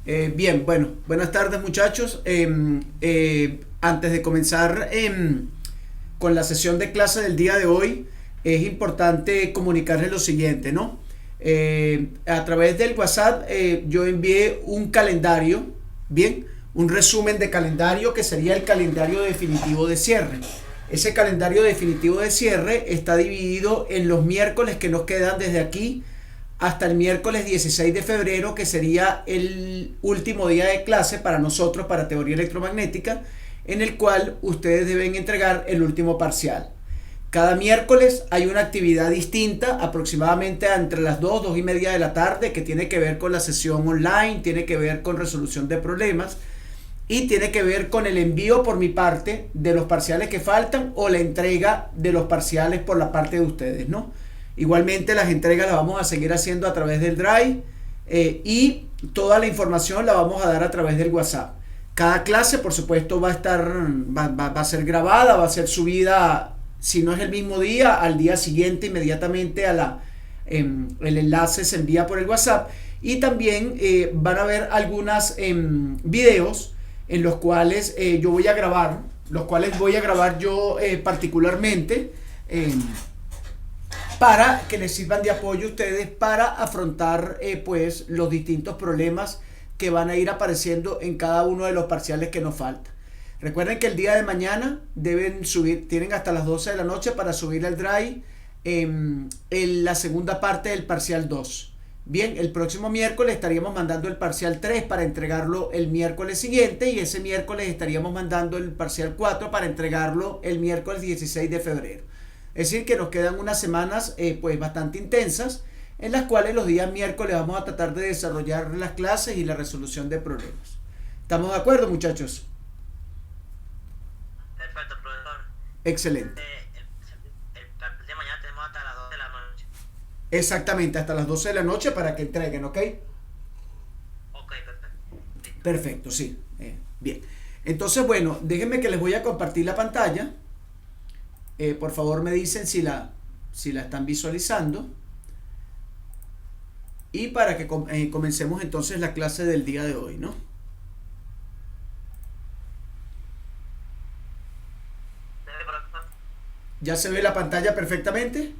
Bien, bueno, buenas tardes muchachos. Antes de comenzar con la sesión de clase del día de hoy, es importante comunicarles lo siguiente, ¿no? A través del WhatsApp yo envié un calendario, bien, un resumen de calendario que sería el calendario definitivo de cierre. Ese calendario definitivo de cierre está dividido en los miércoles que nos quedan desde aquí hasta el miércoles 16 de febrero, que sería el último día de clase para nosotros, para teoría electromagnética, en el cual ustedes deben entregar el último parcial. Cada miércoles hay una actividad distinta, aproximadamente entre las 2 y media de la tarde, que tiene que ver con la sesión online, tiene que ver con resolución de problemas y tiene que ver con el envío por mi parte de los parciales que faltan o la entrega de los parciales por la parte de ustedes, ¿no? Igualmente las entregas las vamos a seguir haciendo a través del Drive y toda la información la vamos a dar a través del WhatsApp. Cada clase, por supuesto, va a ser grabada, va a ser subida, si no es el mismo día, al día siguiente inmediatamente el enlace se envía por el WhatsApp. Y también van a ver algunos videos en los cuales yo voy a grabar, los cuales voy a grabar yo particularmente. Para que les sirvan de apoyo a ustedes para afrontar pues los distintos problemas que van a ir apareciendo en cada uno de los parciales que nos falta. Recuerden que el día de mañana deben subir, tienen hasta las 12 de la noche para subir al Drive en la segunda parte del parcial 2. Bien, el próximo miércoles estaríamos mandando el parcial 3 para entregarlo el miércoles siguiente, y ese miércoles estaríamos mandando el parcial 4 para entregarlo el miércoles 16 de febrero. Es decir, que nos quedan unas semanas pues bastante intensas, en las cuales los días miércoles vamos a tratar de desarrollar las clases y la resolución de problemas. ¿Estamos de acuerdo, muchachos? Perfecto, profesor. Excelente. El de mañana tenemos hasta las 12 de la noche. Exactamente, hasta las 12 de la noche para que entreguen, ¿ok? Ok, perfecto. Listo. Perfecto, sí. Bien. Entonces, bueno, déjenme que les voy a compartir la pantalla. Por favor me dicen si la están visualizando. Y para que comencemos entonces la clase del día de hoy, ¿no? Debe, profesor. ¿Ya se ve la pantalla perfectamente?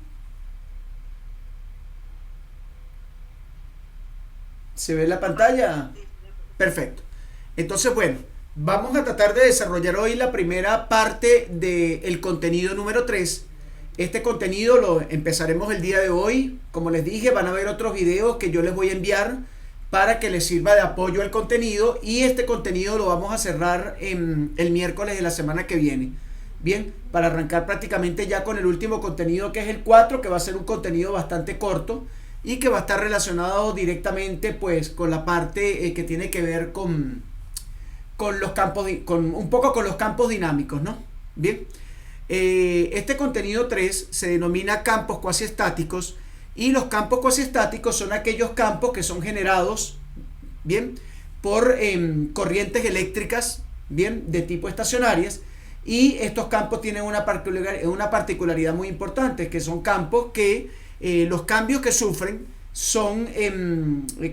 ¿Se ve la pantalla? Sí, sí, Perfecto. Entonces, bueno, vamos a tratar de desarrollar hoy la primera parte del contenido número 3. Este contenido lo empezaremos el día de hoy. Como les dije, van a haber otros videos que yo les voy a enviar para que les sirva de apoyo al contenido, y este contenido lo vamos a cerrar el miércoles de la semana que viene. Bien, para arrancar prácticamente ya con el último contenido, que es el 4, que va a ser un contenido bastante corto y que va a estar relacionado directamente pues con la parte que tiene que ver con los campos, un poco con los campos dinámicos, ¿no? Bien, este contenido 3 se denomina campos cuasiestáticos, y los campos cuasiestáticos son aquellos campos que son generados, bien, por corrientes eléctricas, bien, de tipo estacionarias, y estos campos tienen una particularidad muy importante, que son campos que los cambios que sufren son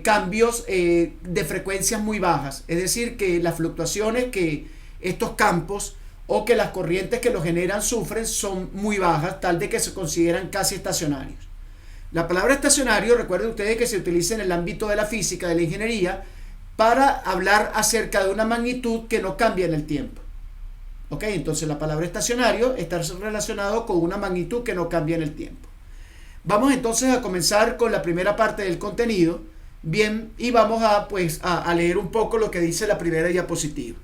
cambios de frecuencias muy bajas. Es decir, que las fluctuaciones que estos campos o que las corrientes que los generan sufren son muy bajas, tal de que se consideran casi estacionarios. La palabra estacionario, recuerden ustedes que se utiliza en el ámbito de la física, de la ingeniería, para hablar acerca de una magnitud que no cambia en el tiempo. ¿Ok? Entonces la palabra estacionario está relacionado con una magnitud que no cambia en el tiempo. Vamos entonces a comenzar con la primera parte del contenido. Bien, y vamos a leer un poco lo que dice la primera diapositiva.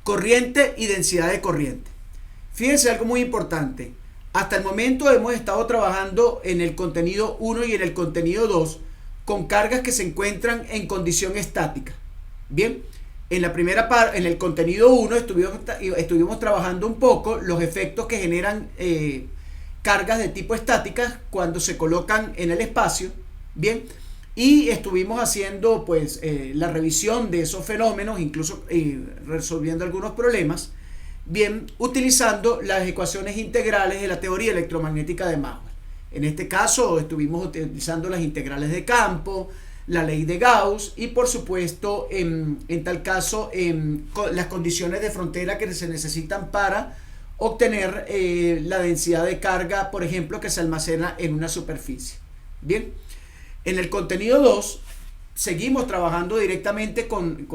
Corriente y densidad de corriente. Fíjense algo muy importante. Hasta el momento hemos estado trabajando en el contenido 1 y en el contenido 2 con cargas que se encuentran en condición estática. Bien, en el contenido 1 estuvimos trabajando un poco los efectos que generan cargas de tipo estáticas cuando se colocan en el espacio. Bien, y estuvimos haciendo pues la revisión de esos fenómenos, incluso resolviendo algunos problemas, bien, utilizando las ecuaciones integrales de la teoría electromagnética de Maxwell. En este caso estuvimos utilizando las integrales de campo, la ley de Gauss y por supuesto en tal caso las condiciones de frontera que se necesitan para obtener la densidad de carga, por ejemplo, que se almacena en una superficie. Bien, en el contenido 2 seguimos trabajando directamente con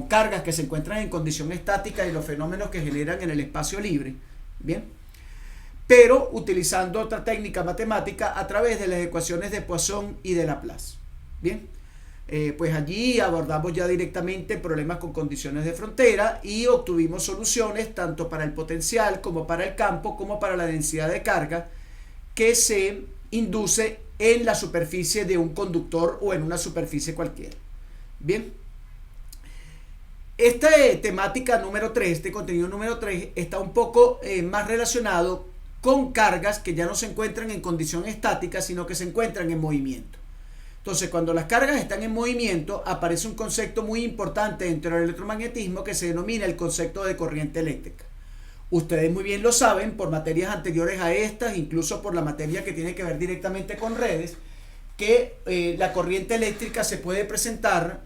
cargas que se encuentran en condición estática y los fenómenos que generan en el espacio libre. Bien, pero utilizando otra técnica matemática a través de las ecuaciones de Poisson y de Laplace. Bien, pues allí abordamos ya directamente problemas con condiciones de frontera y obtuvimos soluciones tanto para el potencial como para el campo como para la densidad de carga que se induce en la superficie de un conductor o en una superficie cualquiera. Bien, esta temática número 3, este contenido número 3, está un poco más relacionado con cargas que ya no se encuentran en condición estática, sino que se encuentran en movimiento. Entonces, cuando las cargas están en movimiento, aparece un concepto muy importante dentro del electromagnetismo que se denomina el concepto de corriente eléctrica. Ustedes muy bien lo saben por materias anteriores a estas, incluso por la materia que tiene que ver directamente con redes, que la corriente eléctrica se puede presentar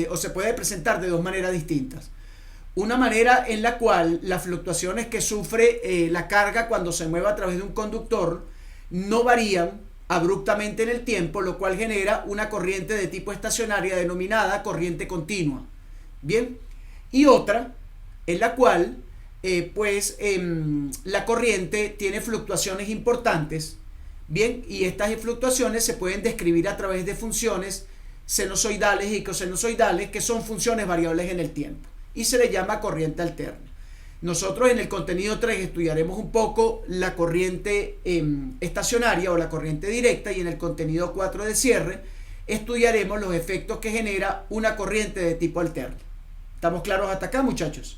o se puede presentar de dos maneras distintas. Una manera en la cual las fluctuaciones que sufre la carga cuando se mueve a través de un conductor no varían abruptamente en el tiempo, lo cual genera una corriente de tipo estacionaria denominada corriente continua. Bien, y otra en la cual la corriente tiene fluctuaciones importantes. Bien, y estas fluctuaciones se pueden describir a través de funciones sinusoidales y cosinusoidales, que son funciones variables en el tiempo, y se le llama corriente alterna. Nosotros en el contenido 3 estudiaremos un poco la corriente estacionaria o la corriente directa, y en el contenido 4 de cierre estudiaremos los efectos que genera una corriente de tipo alterno. ¿Estamos claros hasta acá, muchachos?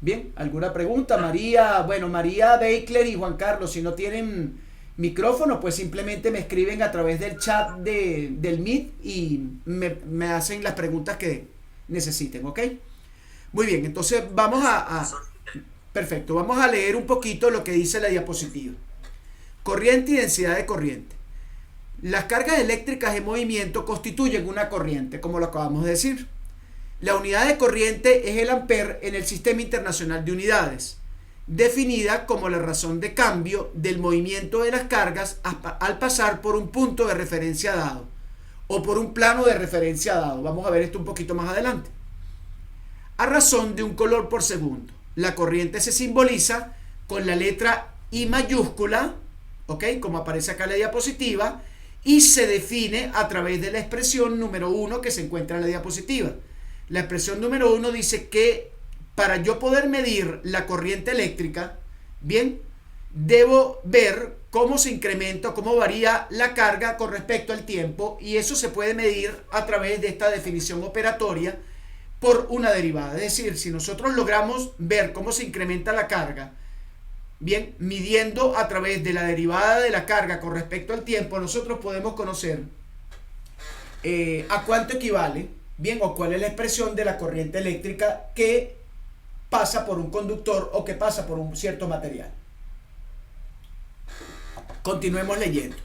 Bien, ¿alguna pregunta? María, María Beikler y Juan Carlos, si no tienen micrófono, pues simplemente me escriben a través del chat del Meet y me hacen las preguntas que necesiten, ¿ok? Muy bien, entonces perfecto, vamos a leer un poquito lo que dice la diapositiva. Corriente y densidad de corriente. Las cargas eléctricas en movimiento constituyen una corriente, como lo acabamos de decir. La unidad de corriente es el ampere en el Sistema Internacional de Unidades, definida como la razón de cambio del movimiento de las cargas al pasar por un punto de referencia dado o por un plano de referencia dado. Vamos a ver esto un poquito más adelante. A razón de un color por segundo. La corriente se simboliza con la letra I mayúscula, ¿ok? Como aparece acá en la diapositiva, y se define a través de la expresión número 1 que se encuentra en la diapositiva. La expresión número 1 dice que para yo poder medir la corriente eléctrica, bien, debo ver cómo se incrementa o cómo varía la carga con respecto al tiempo, y eso se puede medir a través de esta definición operatoria por una derivada. Es decir, si nosotros logramos ver cómo se incrementa la carga, bien, midiendo a través de la derivada de la carga con respecto al tiempo, nosotros podemos conocer a cuánto equivale, bien, o cuál es la expresión de la corriente eléctrica que pasa por un conductor o que pasa por un cierto material. Continuemos leyendo.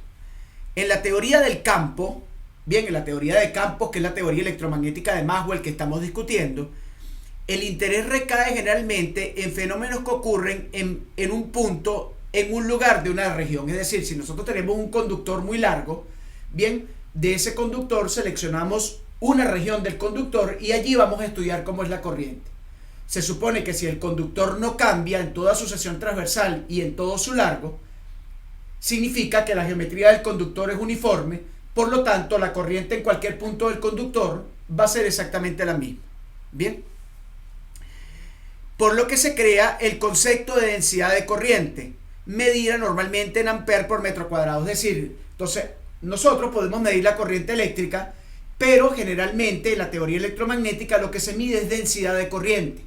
En la teoría del campo, bien, en la teoría de campos, que es la teoría electromagnética de Maxwell que estamos discutiendo, el interés recae generalmente en fenómenos que ocurren en un punto, en un lugar de una región. Es decir, si nosotros tenemos un conductor muy largo, bien, de ese conductor seleccionamos una región del conductor y allí vamos a estudiar cómo es la corriente. Se supone que si el conductor no cambia en toda su sección transversal y en todo su largo, significa que la geometría del conductor es uniforme, por lo tanto la corriente en cualquier punto del conductor va a ser exactamente la misma. Bien, por lo que se crea el concepto de densidad de corriente, medida normalmente en amperes por metro cuadrado. Es decir, entonces nosotros podemos medir la corriente eléctrica, pero generalmente en la teoría electromagnética lo que se mide es densidad de corriente.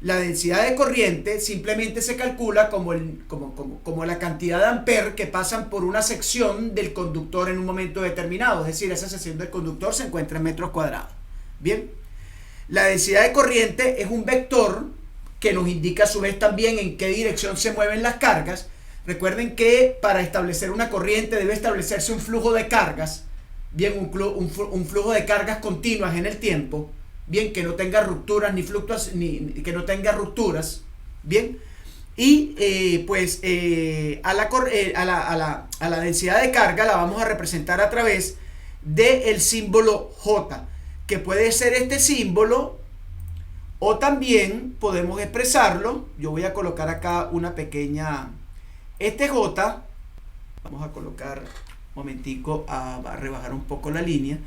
La densidad de corriente simplemente se calcula como la cantidad de amperes que pasan por una sección del conductor en un momento determinado. Es decir, esa sección del conductor se encuentra en metros cuadrados. Bien, la densidad de corriente es un vector que nos indica a su vez también en qué dirección se mueven las cargas. Recuerden que para establecer una corriente debe establecerse un flujo de cargas, bien, un flujo de cargas continuas en el tiempo, bien, que no tenga rupturas ni fluctuaciones, ni que no tenga rupturas, bien, y a la densidad de carga la vamos a representar a través del símbolo J, que puede ser este símbolo, o también podemos expresarlo. Yo voy a colocar acá una pequeña, este J, vamos a colocar un momentico, a rebajar un poco la línea.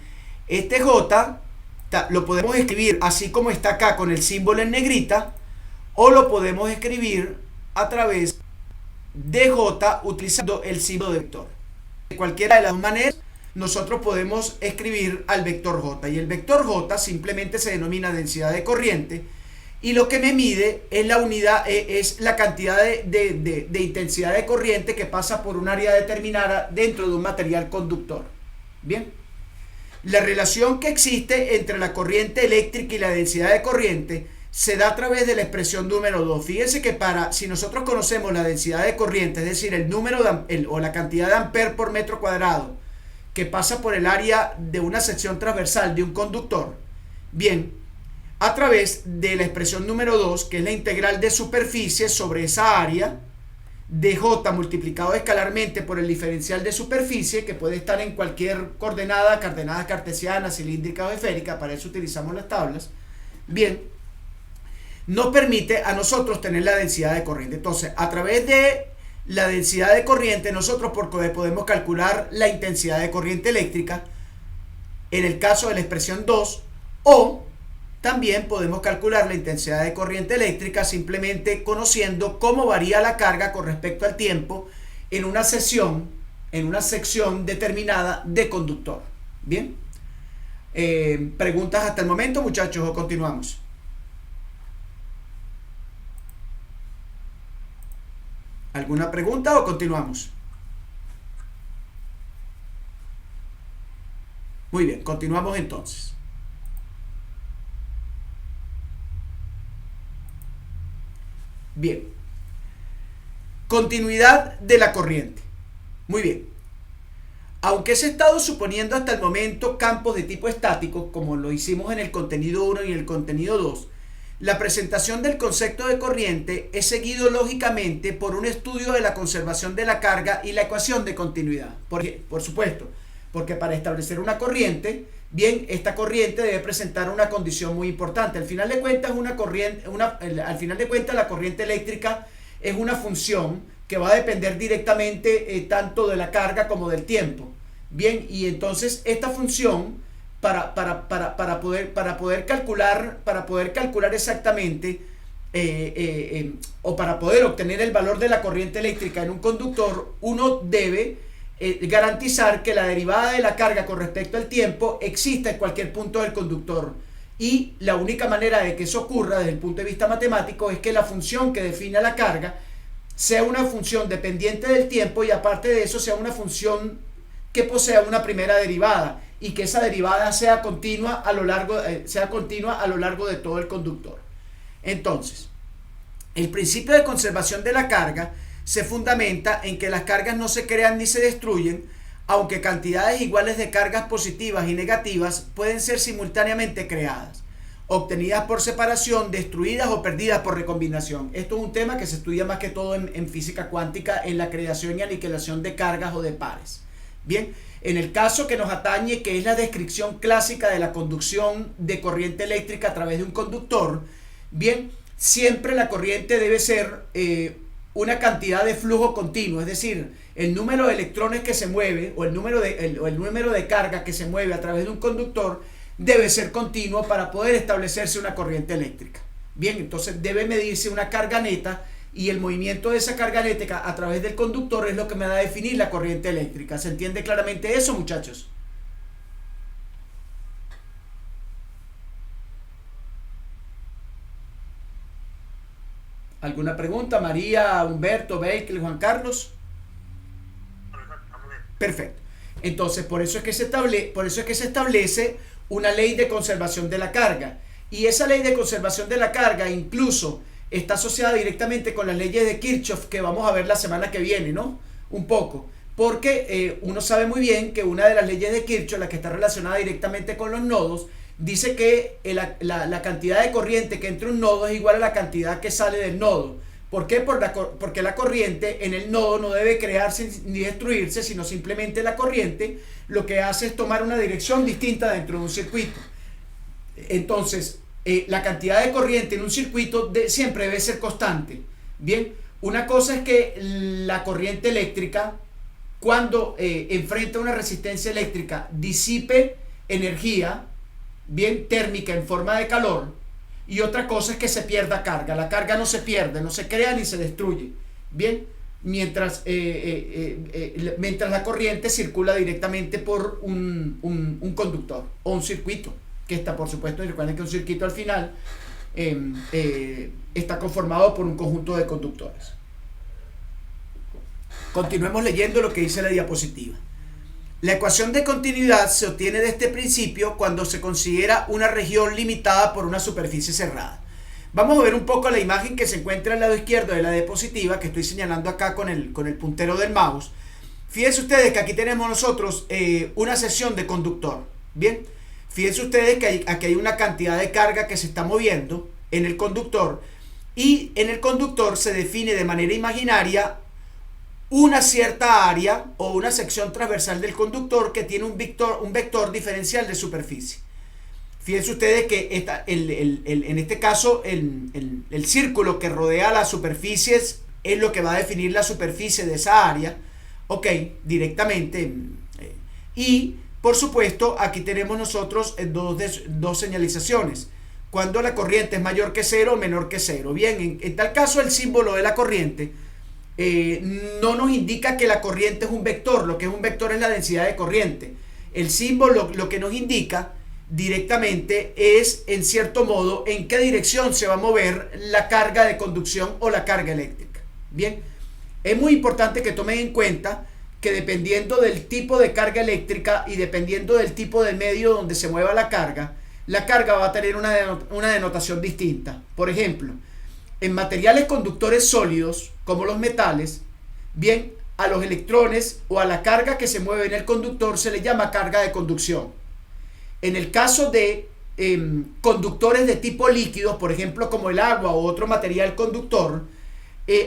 Este J lo podemos escribir así como está acá con el símbolo en negrita, o lo podemos escribir a través de J utilizando el símbolo de vector. De cualquiera de las dos maneras nosotros podemos escribir al vector J, y el vector J simplemente se denomina densidad de corriente, y lo que me mide es la unidad, es la cantidad de intensidad de corriente que pasa por un área determinada dentro de un material conductor. Bien, la relación que existe entre la corriente eléctrica y la densidad de corriente se da a través de la expresión número 2. Fíjense que si nosotros conocemos la densidad de corriente, es decir, el número o la cantidad de amperes por metro cuadrado que pasa por el área de una sección transversal de un conductor, bien, a través de la expresión número 2, que es la integral de superficie sobre esa área, de J multiplicado escalarmente por el diferencial de superficie, que puede estar en cualquier coordenada cartesiana, cilíndrica o esférica, para eso utilizamos las tablas, bien, nos permite a nosotros tener la densidad de corriente. Entonces, a través de la densidad de corriente, nosotros podemos calcular la intensidad de corriente eléctrica, en el caso de la expresión 2, o también podemos calcular la intensidad de corriente eléctrica simplemente conociendo cómo varía la carga con respecto al tiempo en una sección determinada de conductor. Bien, ¿preguntas hasta el momento, muchachos, o continuamos? ¿Alguna pregunta o continuamos? Muy bien, continuamos entonces. Bien. Continuidad de la corriente. Muy bien. Aunque se ha estado suponiendo hasta el momento campos de tipo estático, como lo hicimos en el contenido 1 y el contenido 2, la presentación del concepto de corriente es seguido lógicamente por un estudio de la conservación de la carga y la ecuación de continuidad. Por supuesto, porque para establecer una corriente, bien, esta corriente debe presentar una condición muy importante. Al final de cuentas, la corriente eléctrica es una función que va a depender directamente tanto de la carga como del tiempo. Bien, y entonces esta función, para poder calcular exactamente o para poder obtener el valor de la corriente eléctrica en un conductor, uno debe garantizar que la derivada de la carga con respecto al tiempo exista en cualquier punto del conductor, y la única manera de que eso ocurra desde el punto de vista matemático es que la función que define la carga sea una función dependiente del tiempo, y aparte de eso sea una función que posea una primera derivada, y que esa derivada sea continua a lo largo de todo el conductor. Entonces, el principio de conservación de la carga se fundamenta en que las cargas no se crean ni se destruyen, aunque cantidades iguales de cargas positivas y negativas pueden ser simultáneamente creadas, obtenidas por separación, destruidas o perdidas por recombinación. Esto es un tema que se estudia más que todo en física cuántica, en la creación y aniquilación de cargas o de pares. Bien, en el caso que nos atañe, que es la descripción clásica de la conducción de corriente eléctrica a través de un conductor, bien, siempre la corriente debe ser una cantidad de flujo continuo, es decir, el número de electrones que se mueve o el número de carga que se mueve a través de un conductor debe ser continuo para poder establecerse una corriente eléctrica. Bien, entonces debe medirse una carga neta, y el movimiento de esa carga eléctrica a través del conductor es lo que me da a definir la corriente eléctrica. ¿Se entiende claramente eso, muchachos? ¿Alguna pregunta? María, Humberto, Beikel, Juan Carlos. Perfecto. Entonces, por eso es que se establece una ley de conservación de la carga. Y esa ley de conservación de la carga incluso está asociada directamente con las leyes de Kirchhoff que vamos a ver la semana que viene, ¿no? Un poco. Porque uno sabe muy bien que una de las leyes de Kirchhoff, la que está relacionada directamente con los nodos, dice que la cantidad de corriente que entra un nodo es igual a la cantidad que sale del nodo. ¿Por qué? Porque la corriente en el nodo no debe crearse ni destruirse, sino simplemente la corriente lo que hace es tomar una dirección distinta dentro de un circuito. Entonces, la cantidad de corriente en un circuito siempre debe ser constante. Bien, una cosa es que la corriente eléctrica, cuando enfrenta una resistencia eléctrica, disipe energía, bien, térmica en forma de calor, y otra cosa es que se pierda carga. La carga no se pierde, no se crea ni se destruye, bien, mientras la corriente circula directamente por un conductor o un circuito, que está, por supuesto, y recuerden que un circuito al final está conformado por un conjunto de conductores. Continuemos leyendo lo que dice la diapositiva. La ecuación de continuidad se obtiene de este principio cuando se considera una región limitada por una superficie cerrada. Vamos a ver un poco la imagen que se encuentra al lado izquierdo de la diapositiva, que estoy señalando acá con el puntero del mouse. Fíjense ustedes que aquí tenemos nosotros una sección de conductor. Bien, fíjense ustedes que aquí hay una cantidad de carga que se está moviendo en el conductor, y en el conductor se define de manera imaginaria una cierta área o una sección transversal del conductor que tiene un vector diferencial de superficie. Fíjense ustedes que en este caso el círculo que rodea las superficies es lo que va a definir la superficie de esa área, ok, directamente. Y por supuesto aquí tenemos nosotros dos señalizaciones: cuando la corriente es mayor que cero o menor que cero. Bien, en tal caso el símbolo de la corriente no nos indica que la corriente es un vector. Lo que es un vector es la densidad de corriente. El símbolo lo que nos indica directamente es, en cierto modo, en qué dirección se va a mover la carga de conducción o la carga eléctrica. Bien, es muy importante que tomen en cuenta que dependiendo del tipo de carga eléctrica y dependiendo del tipo de medio donde se mueva la carga va a tener una denotación distinta. Por ejemplo, en materiales conductores sólidos, como los metales, bien, a los electrones o a la carga que se mueve en el conductor se le llama carga de conducción. En el caso de conductores de tipo líquidos, por ejemplo, como el agua o otro material conductor,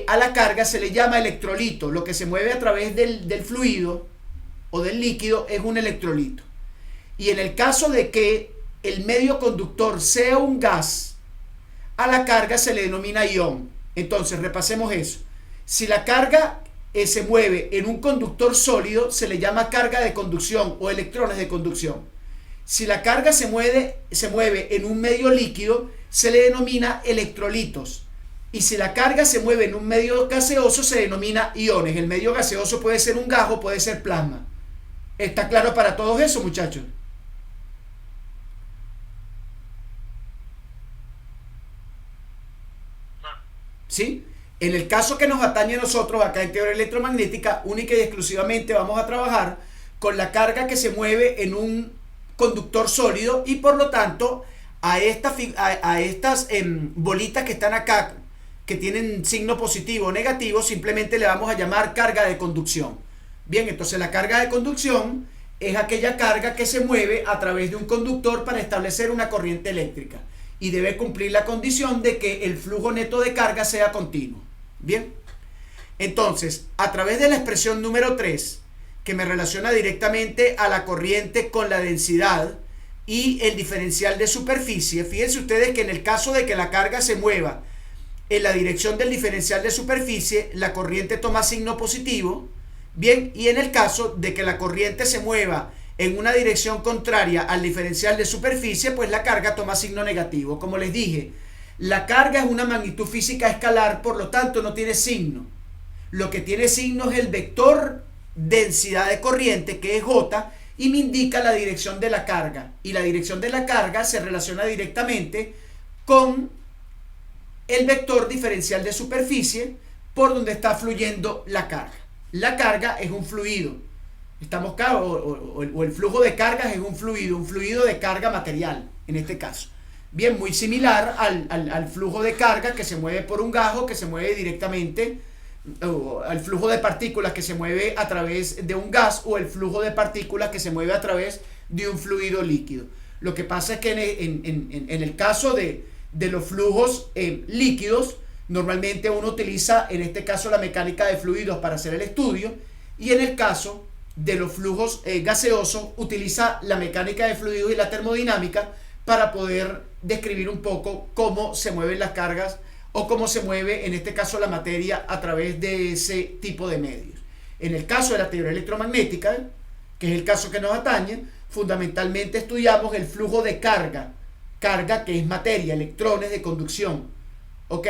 a la carga se le llama electrolito. Lo que se mueve a través del fluido o del líquido es un electrolito. Y en el caso de que el medio conductor sea un gas, a la carga se le denomina ion. Entonces, repasemos eso. Si la carga se mueve en un conductor sólido, se le llama carga de conducción o electrones de conducción. Si la carga se mueve en un medio líquido, se le denomina electrolitos. Y si la carga se mueve en un medio gaseoso, se denomina iones. El medio gaseoso puede ser un gas o puede ser plasma. ¿Está claro para todos eso, muchachos? ¿Sí? En el caso que nos atañe a nosotros acá en teoría electromagnética, única y exclusivamente vamos a trabajar con la carga que se mueve en un conductor sólido, y por lo tanto a estas bolitas que están acá, que tienen signo positivo o negativo, simplemente le vamos a llamar carga de conducción. Bien, entonces la carga de conducción es aquella carga que se mueve a través de un conductor para establecer una corriente eléctrica, y debe cumplir la condición de que el flujo neto de carga sea continuo. Bien, entonces, a través de la expresión número 3, que me relaciona directamente a la corriente con la densidad y el diferencial de superficie, fíjense ustedes que en el caso de que la carga se mueva en la dirección del diferencial de superficie, la corriente toma signo positivo. Bien, y en el caso de que la corriente se mueva en una dirección contraria al diferencial de superficie, pues la carga toma signo negativo. Como les dije, la carga es una magnitud física escalar, por lo tanto no tiene signo. Lo que tiene signo es el vector densidad de corriente, que es J, y me indica la dirección de la carga. Y la dirección de la carga se relaciona directamente con el vector diferencial de superficie por donde está fluyendo la carga. La carga es un fluido. Estamos o el flujo de cargas es un fluido de carga material, en este caso. Bien, muy similar al flujo de carga que se mueve por un gajo, que se mueve directamente, o al flujo de partículas que se mueve a través de un gas, o el flujo de partículas que se mueve a través de un fluido líquido. Lo que pasa es que en el caso de los flujos líquidos, normalmente uno utiliza, en este caso, la mecánica de fluidos para hacer el estudio, y en el caso de los flujos gaseosos, utiliza la mecánica de fluidos y la termodinámica para poder describir un poco cómo se mueven las cargas o cómo se mueve, en este caso, la materia a través de ese tipo de medios. En el caso de la teoría electromagnética, que es el caso que nos atañe, fundamentalmente estudiamos el flujo de carga, que es materia, electrones de conducción, ¿ok?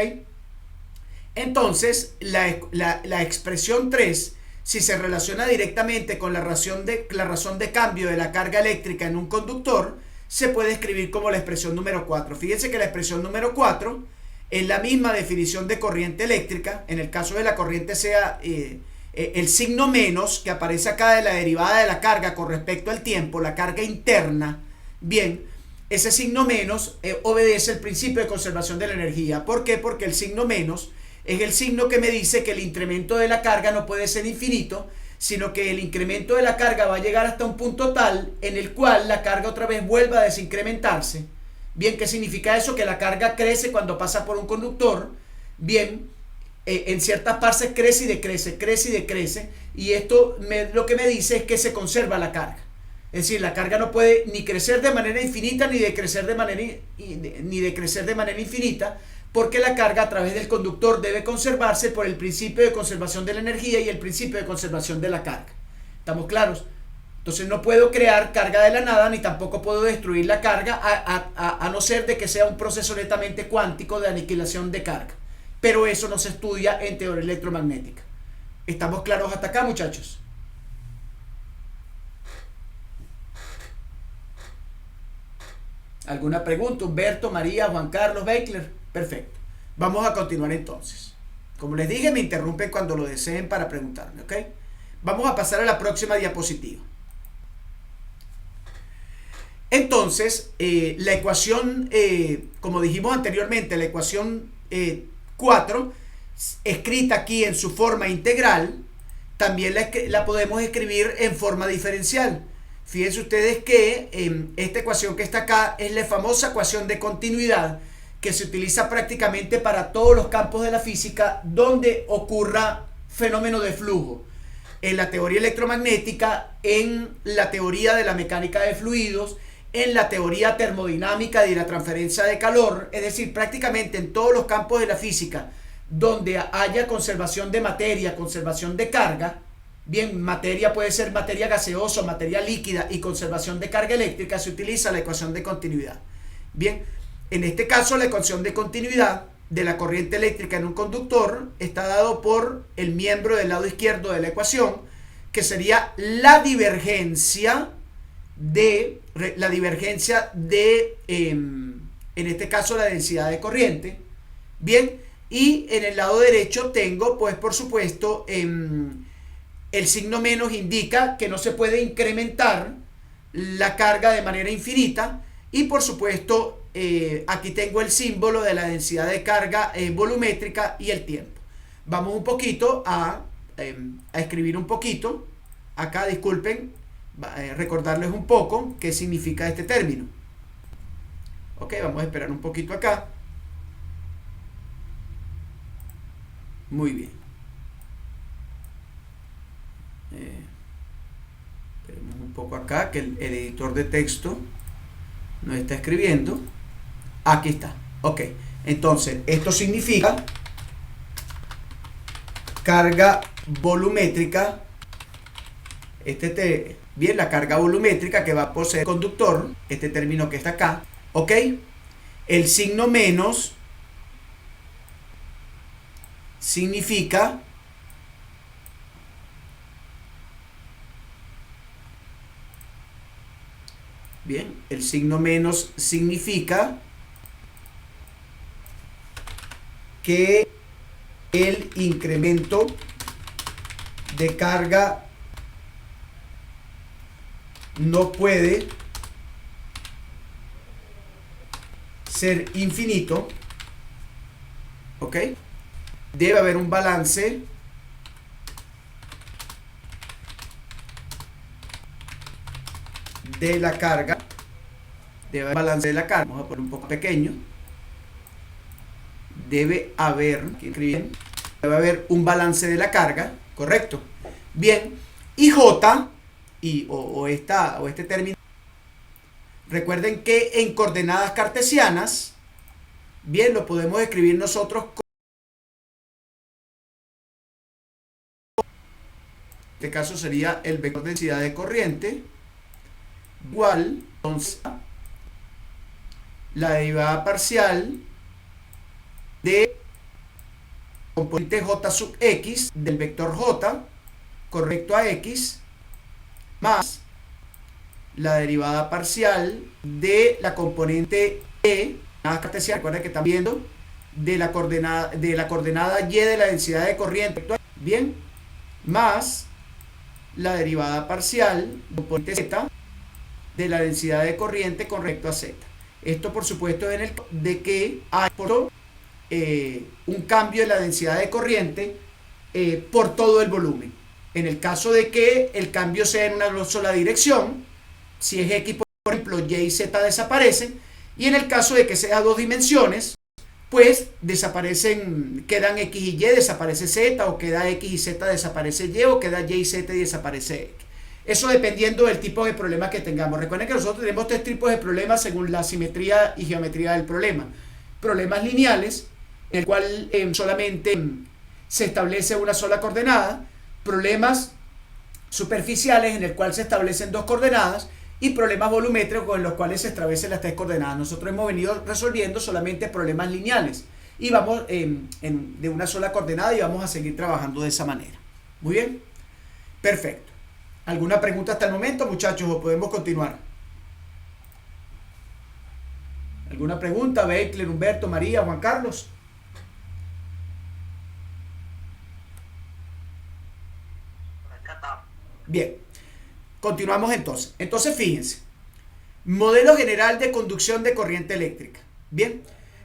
Entonces, la expresión 3, si se relaciona directamente con la razón de cambio de la carga eléctrica en un conductor, se puede escribir como la expresión número 4. Fíjense que la expresión número 4 es la misma definición de corriente eléctrica. En el caso de la corriente sea el signo menos que aparece acá de la derivada de la carga con respecto al tiempo, la carga interna. Bien, ese signo menos obedece el principio de conservación de la energía. ¿Por qué? Porque el signo menos es el signo que me dice que el incremento de la carga no puede ser infinito, sino que el incremento de la carga va a llegar hasta un punto tal en el cual la carga otra vez vuelva a desincrementarse. Bien, ¿qué significa eso? Que la carga crece cuando pasa por un conductor. Bien, en ciertas partes crece y decrece, y esto lo que me dice es que se conserva la carga. Es decir, la carga no puede ni crecer de manera infinita ni decrecer de manera infinita, porque la carga a través del conductor debe conservarse por el principio de conservación de la energía y el principio de conservación de la carga. ¿Estamos claros? Entonces no puedo crear carga de la nada, ni tampoco puedo destruir la carga, a no ser de que sea un proceso netamente cuántico de aniquilación de carga. Pero eso no se estudia en teoría electromagnética. ¿Estamos claros hasta acá, muchachos? ¿Alguna pregunta? Humberto, María, Juan Carlos, Beckler. Perfecto. Vamos a continuar entonces. Como les dije, me interrumpen cuando lo deseen para preguntarme, ¿ok? Vamos a pasar a la próxima diapositiva. Entonces, la ecuación, como dijimos anteriormente, la ecuación 4, escrita aquí en su forma integral, también la podemos escribir en forma diferencial. Fíjense ustedes que esta ecuación que está acá es la famosa ecuación de continuidad, que se utiliza prácticamente para todos los campos de la física donde ocurra fenómeno de flujo. En la teoría electromagnética, en la teoría de la mecánica de fluidos, en la teoría termodinámica de la transferencia de calor, es decir, prácticamente en todos los campos de la física donde haya conservación de materia, conservación de carga. Bien, materia puede ser materia gaseosa, materia líquida, y conservación de carga eléctrica, se utiliza la ecuación de continuidad. Bien, en este caso la ecuación de continuidad de la corriente eléctrica en un conductor está dado por el miembro del lado izquierdo de la ecuación, que sería la divergencia de, en este caso, la densidad de corriente. Bien, y en el lado derecho tengo, pues, por supuesto, el signo menos indica que no se puede incrementar la carga de manera infinita, y por supuesto aquí tengo el símbolo de la densidad de carga volumétrica y el tiempo. Vamos un poquito a escribir un poquito acá, disculpen, recordarles un poco qué significa este término. Ok, vamos a esperar un poquito acá. Muy bien. Esperemos un poco acá que el editor de texto nos está escribiendo. Aquí está. Ok, entonces esto significa carga volumétrica. Bien, la carga volumétrica que va a poseer el conductor, este término que está acá. Ok, el signo menos significa bien, el signo menos significa que el incremento de carga no puede ser infinito, ¿ok? Debe haber un balance de la carga. Debe haber un balance de la carga. Vamos a poner un poco pequeño. Debe haber, debe haber un balance de la carga, correcto. Bien, y J, o este término, recuerden que en coordenadas cartesianas, bien, lo podemos escribir nosotros como, en este caso sería el vector de densidad de corriente, igual, entonces, la derivada parcial de componente j sub x del vector j correcto a x más la derivada parcial de la componente e, cartesiana, recuerden que están viendo, de la coordenada y de la densidad de corriente, bien, más la derivada parcial de componente z de la densidad de corriente con respecto a z. Esto por supuesto en el de que hay un cambio en la densidad de corriente por todo el volumen. En el caso de que el cambio sea en una sola dirección, si es x, por ejemplo, y y z desaparecen, y en el caso de que sea dos dimensiones, pues desaparecen, quedan x y y, desaparece z, o queda x y z, desaparece y, o queda y z y desaparece x. Eso dependiendo del tipo de problema que tengamos. Recuerden que nosotros tenemos tres tipos de problemas según la simetría y geometría del problema. Problemas lineales, en el cual solamente se establece una sola coordenada. Problemas superficiales, en el cual se establecen dos coordenadas. Y problemas volumétricos, en los cuales se establecen las tres coordenadas. Nosotros hemos venido resolviendo solamente problemas lineales. Y vamos de una sola coordenada y vamos a seguir trabajando de esa manera. Muy bien. Perfecto. ¿Alguna pregunta hasta el momento, muchachos, o podemos continuar? ¿Alguna pregunta? Beckler, Humberto, María, Juan Carlos. Bien, continuamos entonces. Entonces, fíjense. Modelo general de conducción de corriente eléctrica. Bien.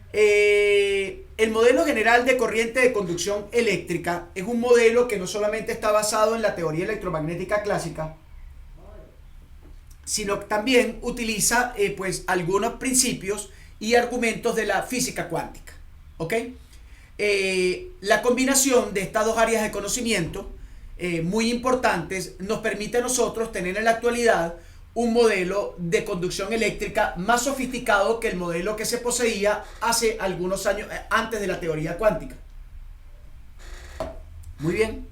El modelo general de corriente de conducción eléctrica es un modelo que no solamente está basado en la teoría electromagnética clásica, sino que también utiliza pues algunos principios y argumentos de la física cuántica. ¿Ok? La combinación de estas dos áreas de conocimiento muy importantes nos permite a nosotros tener en la actualidad un modelo de conducción eléctrica más sofisticado que el modelo que se poseía hace algunos años antes de la teoría cuántica. Muy bien.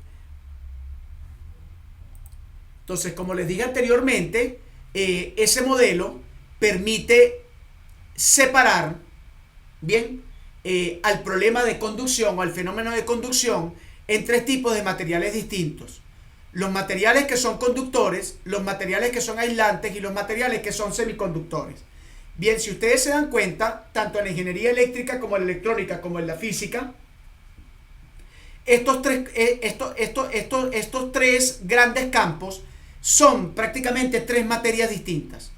Entonces, como les dije anteriormente, ese modelo permite separar bien al problema de conducción o al fenómeno de conducción en tres tipos de materiales distintos. Los materiales que son conductores, los materiales que son aislantes y los materiales que son semiconductores. Bien, si ustedes se dan cuenta, tanto en la ingeniería eléctrica como en la electrónica como en la física, estos tres grandes campos son prácticamente tres materias distintas.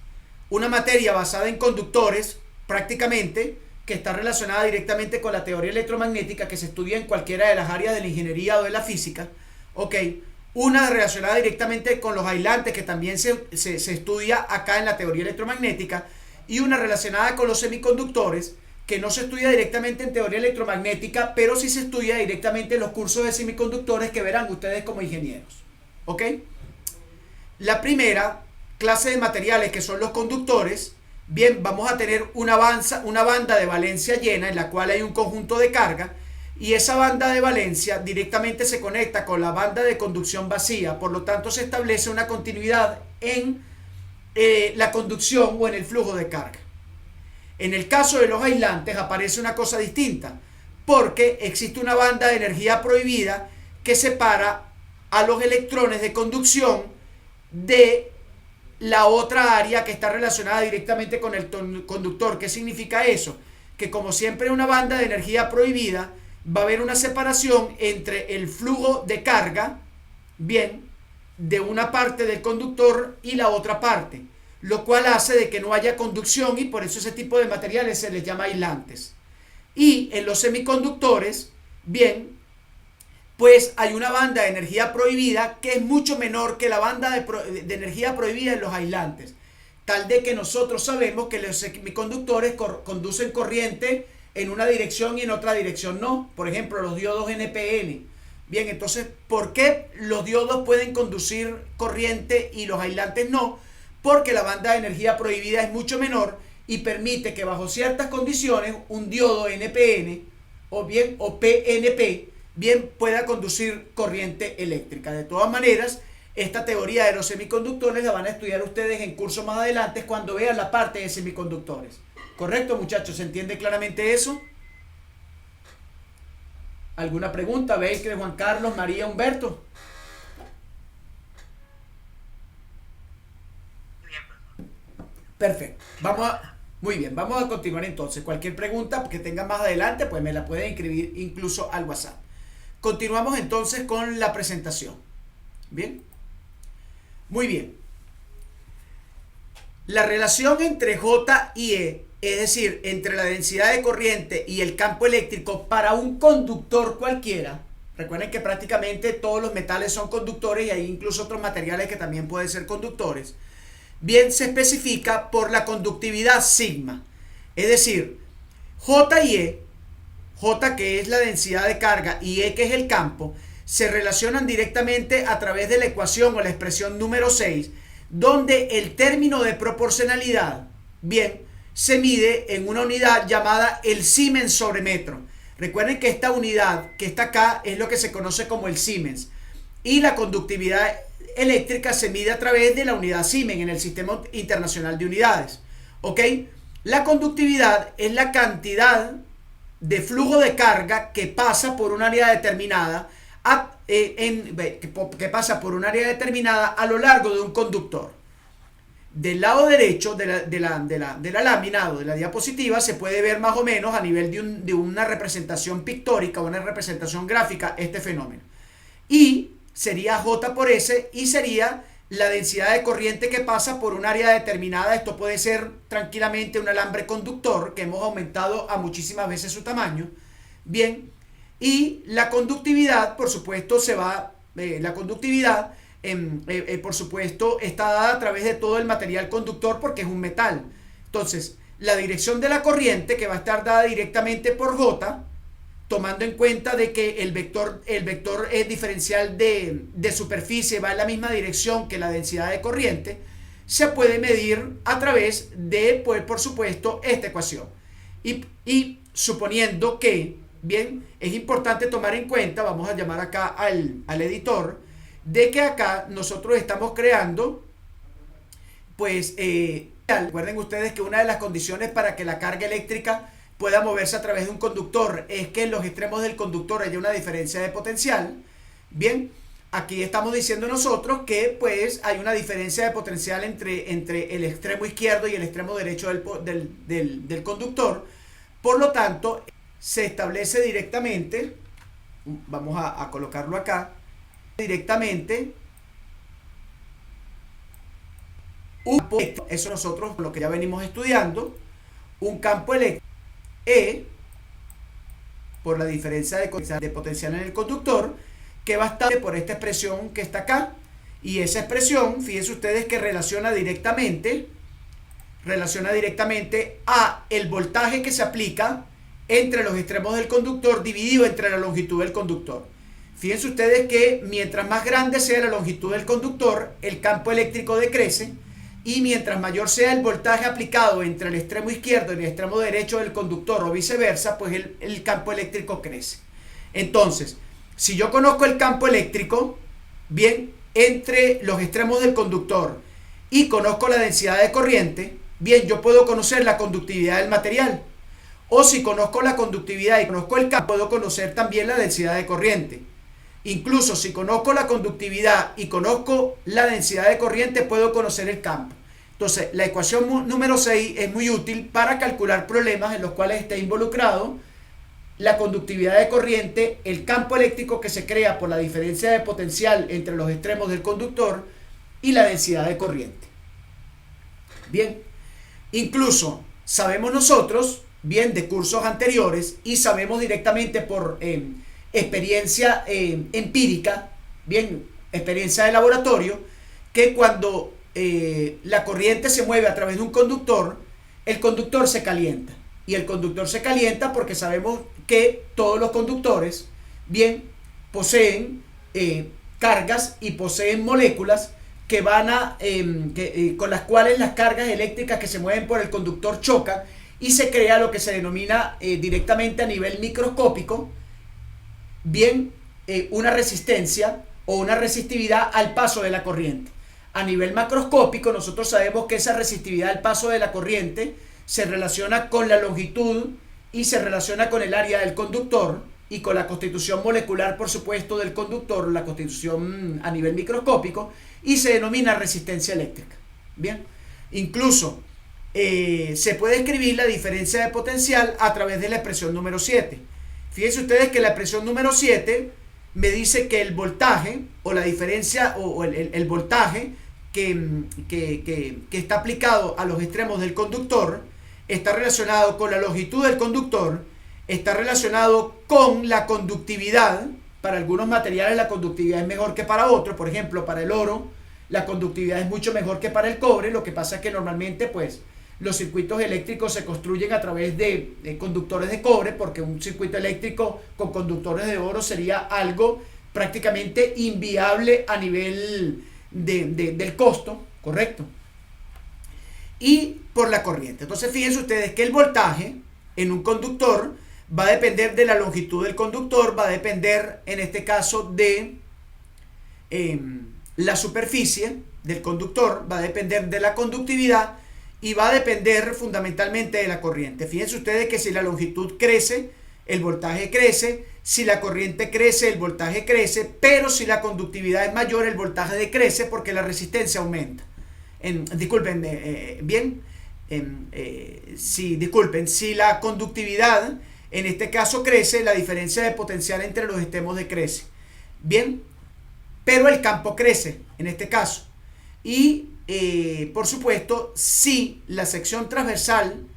Una materia basada en conductores, prácticamente, que está relacionada directamente con la teoría electromagnética, que se estudia en cualquiera de las áreas de la ingeniería o de la física. Ok. Una relacionada directamente con los aislantes, que también se estudia acá en la teoría electromagnética, y una relacionada con los semiconductores, que no se estudia directamente en teoría electromagnética, pero sí se estudia directamente en los cursos de semiconductores que verán ustedes como ingenieros. ¿Ok? La primera clase de materiales, que son los conductores, bien, vamos a tener una banda de valencia llena en la cual hay un conjunto de carga, y esa banda de valencia directamente se conecta con la banda de conducción vacía, por lo tanto se establece una continuidad en la conducción o en el flujo de carga. En el caso de los aislantes aparece una cosa distinta, porque existe una banda de energía prohibida que separa a los electrones de conducción de la otra área que está relacionada directamente con el conductor. ¿Qué significa eso? Que como siempre en una banda de energía prohibida va a haber una separación entre el flujo de carga, bien, de una parte del conductor y la otra parte. lo cual hace de que no haya conducción y por eso ese tipo de materiales se les llama aislantes. Y en los semiconductores, bien, pues hay una banda de energía prohibida que es mucho menor que la banda de energía prohibida en los aislantes, tal de que nosotros sabemos que los semiconductores conducen corriente en una dirección y en otra dirección no. Por ejemplo, los diodos NPN. Bien, entonces, ¿por qué los diodos pueden conducir corriente y los aislantes no? Porque la banda de energía prohibida es mucho menor y permite que bajo ciertas condiciones un diodo NPN o PNP bien pueda conducir corriente eléctrica. De todas maneras, esta teoría de los semiconductores la van a estudiar ustedes en cursos más adelante cuando vean la parte de semiconductores. ¿Correcto, muchachos? ¿Se entiende claramente eso? ¿Alguna pregunta? ¿Veis que Juan Carlos, María, Humberto? Perfecto. Muy bien, vamos a continuar entonces. Cualquier pregunta que tengan más adelante, pues me la pueden escribir incluso al WhatsApp. Continuamos entonces con la presentación. ¿Bien? Muy bien. La relación entre J y E, es decir, entre la densidad de corriente y el campo eléctrico para un conductor cualquiera. Recuerden que prácticamente todos los metales son conductores y hay incluso otros materiales que también pueden ser conductores. Bien, se especifica por la conductividad sigma. Es decir, J y E, J que es la densidad de carga y E que es el campo, se relacionan directamente a través de la ecuación o la expresión número 6, donde el término de proporcionalidad, bien, se mide en una unidad llamada el Siemens sobre metro. Recuerden que esta unidad que está acá es lo que se conoce como el Siemens. Y la conductividad eléctrica se mide a través de la unidad Siemens en el Sistema Internacional de Unidades. ¿Ok? La conductividad es la cantidad de flujo de carga que pasa por un área determinada a lo largo de un conductor. Del lado derecho de la lámina o de la diapositiva se puede ver más o menos a nivel de una representación pictórica o una representación gráfica este fenómeno. Y sería J por S y sería la densidad de corriente que pasa por un área determinada. Esto puede ser tranquilamente un alambre conductor que hemos aumentado a muchísimas veces su tamaño. Bien, y la conductividad, por supuesto, por supuesto, está dada a través de todo el material conductor porque es un metal. Entonces, la dirección de la corriente que va a estar dada directamente por J, tomando en cuenta de que el vector diferencial de superficie va en la misma dirección que la densidad de corriente, se puede medir a través de, pues, por supuesto, esta ecuación. Y suponiendo que, bien, es importante tomar en cuenta, vamos a llamar acá al editor, de que acá nosotros estamos creando, pues, recuerden ustedes que una de las condiciones para que la carga eléctrica pueda moverse a través de un conductor es que en los extremos del conductor haya una diferencia de potencial. Bien, aquí estamos diciendo nosotros que pues hay una diferencia de potencial entre el extremo izquierdo y el extremo derecho del conductor. Por lo tanto, se establece directamente, vamos a colocarlo acá, directamente eso nosotros lo que ya venimos estudiando, un campo eléctrico E por la diferencia de potencial en el conductor que va a estar por esta expresión que está acá, y esa expresión, fíjense ustedes que relaciona directamente a el voltaje que se aplica entre los extremos del conductor dividido entre la longitud del conductor. Fíjense ustedes que mientras más grande sea la longitud del conductor, el campo eléctrico decrece, y mientras mayor sea el voltaje aplicado entre el extremo izquierdo y el extremo derecho del conductor o viceversa, pues el campo eléctrico crece. Entonces, si yo conozco el campo eléctrico, bien, entre los extremos del conductor y conozco la densidad de corriente, bien, yo puedo conocer la conductividad del material. O si conozco la conductividad y conozco el campo, puedo conocer también la densidad de corriente. Incluso si conozco la conductividad y conozco la densidad de corriente, puedo conocer el campo. Entonces, la ecuación número 6 es muy útil para calcular problemas en los cuales esté involucrado la conductividad de corriente, el campo eléctrico que se crea por la diferencia de potencial entre los extremos del conductor y la densidad de corriente. Bien, incluso sabemos nosotros, bien, de cursos anteriores y sabemos directamente por experiencia empírica, bien, experiencia de laboratorio, que cuando la corriente se mueve a través de un conductor, el conductor se calienta. Y el conductor se calienta porque sabemos que todos los conductores, bien, poseen cargas y poseen moléculas que van a con las cuales las cargas eléctricas que se mueven por el conductor chocan y se crea lo que se denomina directamente a nivel microscópico, bien, una resistencia o una resistividad al paso de la corriente. A nivel macroscópico nosotros sabemos que esa resistividad al paso de la corriente se relaciona con la longitud y se relaciona con el área del conductor y con la constitución molecular, por supuesto, del conductor, la constitución a nivel microscópico, y se denomina resistencia eléctrica. Bien, incluso se puede escribir la diferencia de potencial a través de la expresión número 7. Fíjense ustedes que la expresión número 7 me dice que el voltaje o la diferencia o el voltaje que está aplicado a los extremos del conductor está relacionado con la longitud del conductor, está relacionado con la conductividad. Para algunos materiales la conductividad es mejor que para otros. Por ejemplo, para el oro la conductividad es mucho mejor que para el cobre. Lo que pasa es que normalmente pues los circuitos eléctricos se construyen a través de conductores de cobre, porque un circuito eléctrico con conductores de oro sería algo prácticamente inviable a nivel del costo, ¿correcto? Y por la corriente. Entonces fíjense ustedes que el voltaje en un conductor va a depender de la longitud del conductor, va a depender en este caso de la superficie del conductor, va a depender de la conductividad y va a depender fundamentalmente de la corriente. Fíjense ustedes que si la longitud crece, el voltaje crece, si la corriente crece, el voltaje crece, pero si la conductividad es mayor, el voltaje decrece porque la resistencia aumenta. Si la conductividad en este caso crece, la diferencia de potencial entre los extremos decrece. Bien, pero el campo crece en este caso. Y por supuesto, si la sección transversal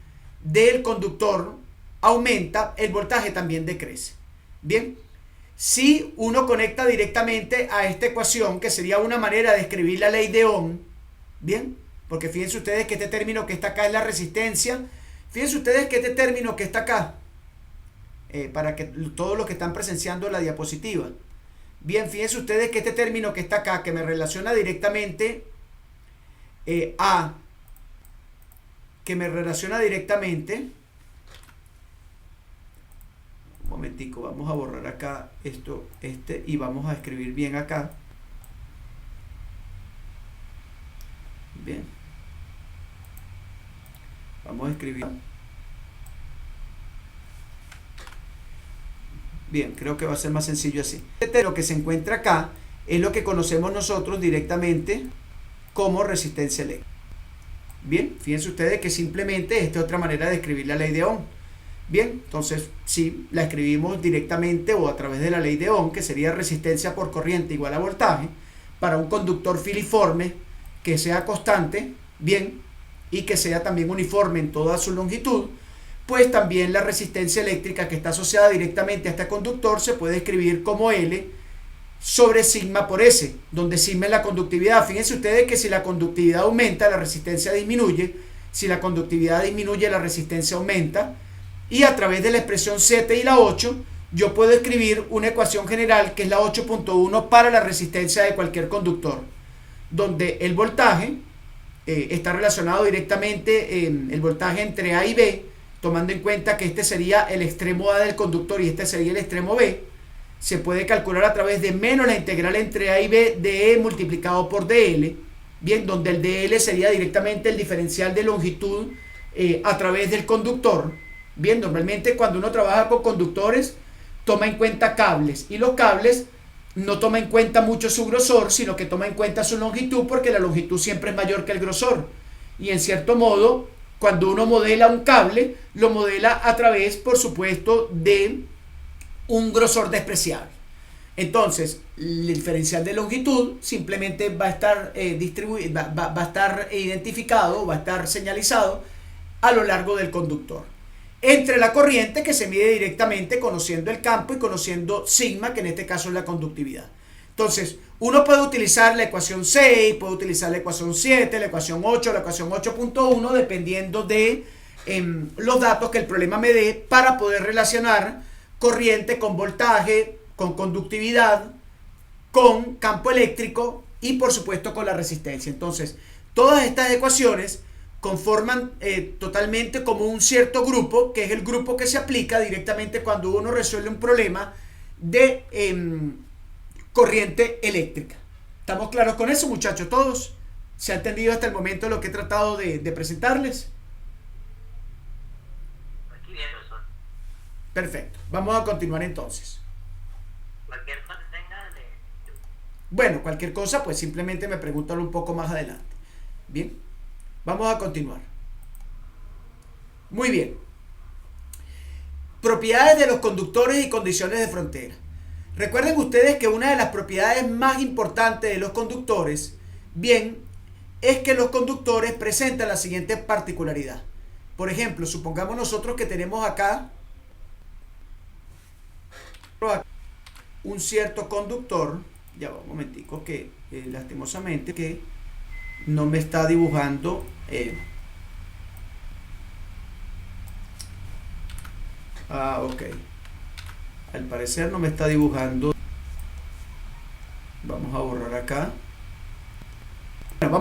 del conductor aumenta, el voltaje también decrece. Bien, si uno conecta directamente a esta ecuación, que sería una manera de escribir la ley de Ohm, bien, porque fíjense ustedes que este término que está acá es la resistencia. Fíjense ustedes que este término que está acá, para que todos los que están presenciando la diapositiva, bien, fíjense ustedes que este término que está acá, que me relaciona directamente un momentico, vamos a borrar acá esto, y vamos a escribir bien acá. Bien, vamos a escribir bien, creo que va a ser más sencillo así. Lo que se encuentra acá es lo que conocemos nosotros directamente como resistencia eléctrica. Bien, fíjense ustedes que simplemente esta es otra manera de escribir la ley de Ohm. Bien, entonces si la escribimos directamente o a través de la ley de Ohm, que sería resistencia por corriente igual a voltaje, para un conductor filiforme que sea constante, bien, y que sea también uniforme en toda su longitud, pues también la resistencia eléctrica que está asociada directamente a este conductor se puede escribir como L sobre sigma por S, donde sigma es la conductividad. Fíjense ustedes que si la conductividad aumenta, la resistencia disminuye; si la conductividad disminuye, la resistencia aumenta. Y a través de la expresión 7 y la 8, yo puedo escribir una ecuación general que es la 8.1 para la resistencia de cualquier conductor, donde el voltaje está relacionado directamente, el voltaje entre A y B, tomando en cuenta que este sería el extremo A del conductor y este sería el extremo B, se puede calcular a través de menos la integral entre A y B de E multiplicado por dl, bien, donde el dl sería directamente el diferencial de longitud a través del conductor. Bien, normalmente cuando uno trabaja con conductores toma en cuenta cables, y los cables no toma en cuenta mucho su grosor, sino que toma en cuenta su longitud, porque la longitud siempre es mayor que el grosor. Y en cierto modo, cuando uno modela un cable, lo modela a través, por supuesto, de un grosor despreciable. Entonces, el diferencial de longitud simplemente va a estar va a estar identificado, va a estar señalizado a lo largo del conductor. Entre la corriente que se mide directamente conociendo el campo y conociendo sigma, que en este caso es la conductividad. Entonces, uno puede utilizar la ecuación 6, puede utilizar la ecuación 7, la ecuación 8, la ecuación 8.1, dependiendo de los datos que el problema me dé, para poder relacionar corriente con voltaje, con conductividad, con campo eléctrico y por supuesto con la resistencia. Entonces, todas estas ecuaciones conforman totalmente como un cierto grupo, que es el grupo que se aplica directamente cuando uno resuelve un problema de corriente eléctrica. ¿Estamos claros con eso, muchachos? ¿Todos? ¿Se ha entendido hasta el momento lo que he tratado de presentarles? Aquí bien, profesor. Perfecto. Vamos a continuar entonces. Cualquier cosa que tenga de... Bueno, cualquier cosa, pues simplemente me preguntan un poco más adelante. Bien, vamos a continuar. Muy bien. Propiedades de los conductores y condiciones de frontera. Recuerden ustedes que una de las propiedades más importantes de los conductores, bien, es que los conductores presentan la siguiente particularidad. Por ejemplo, supongamos nosotros que tenemos acá un cierto conductor. Ya va un momentico que lastimosamente que no me está dibujando ok, al parecer no me está dibujando. Vamos a borrar acá.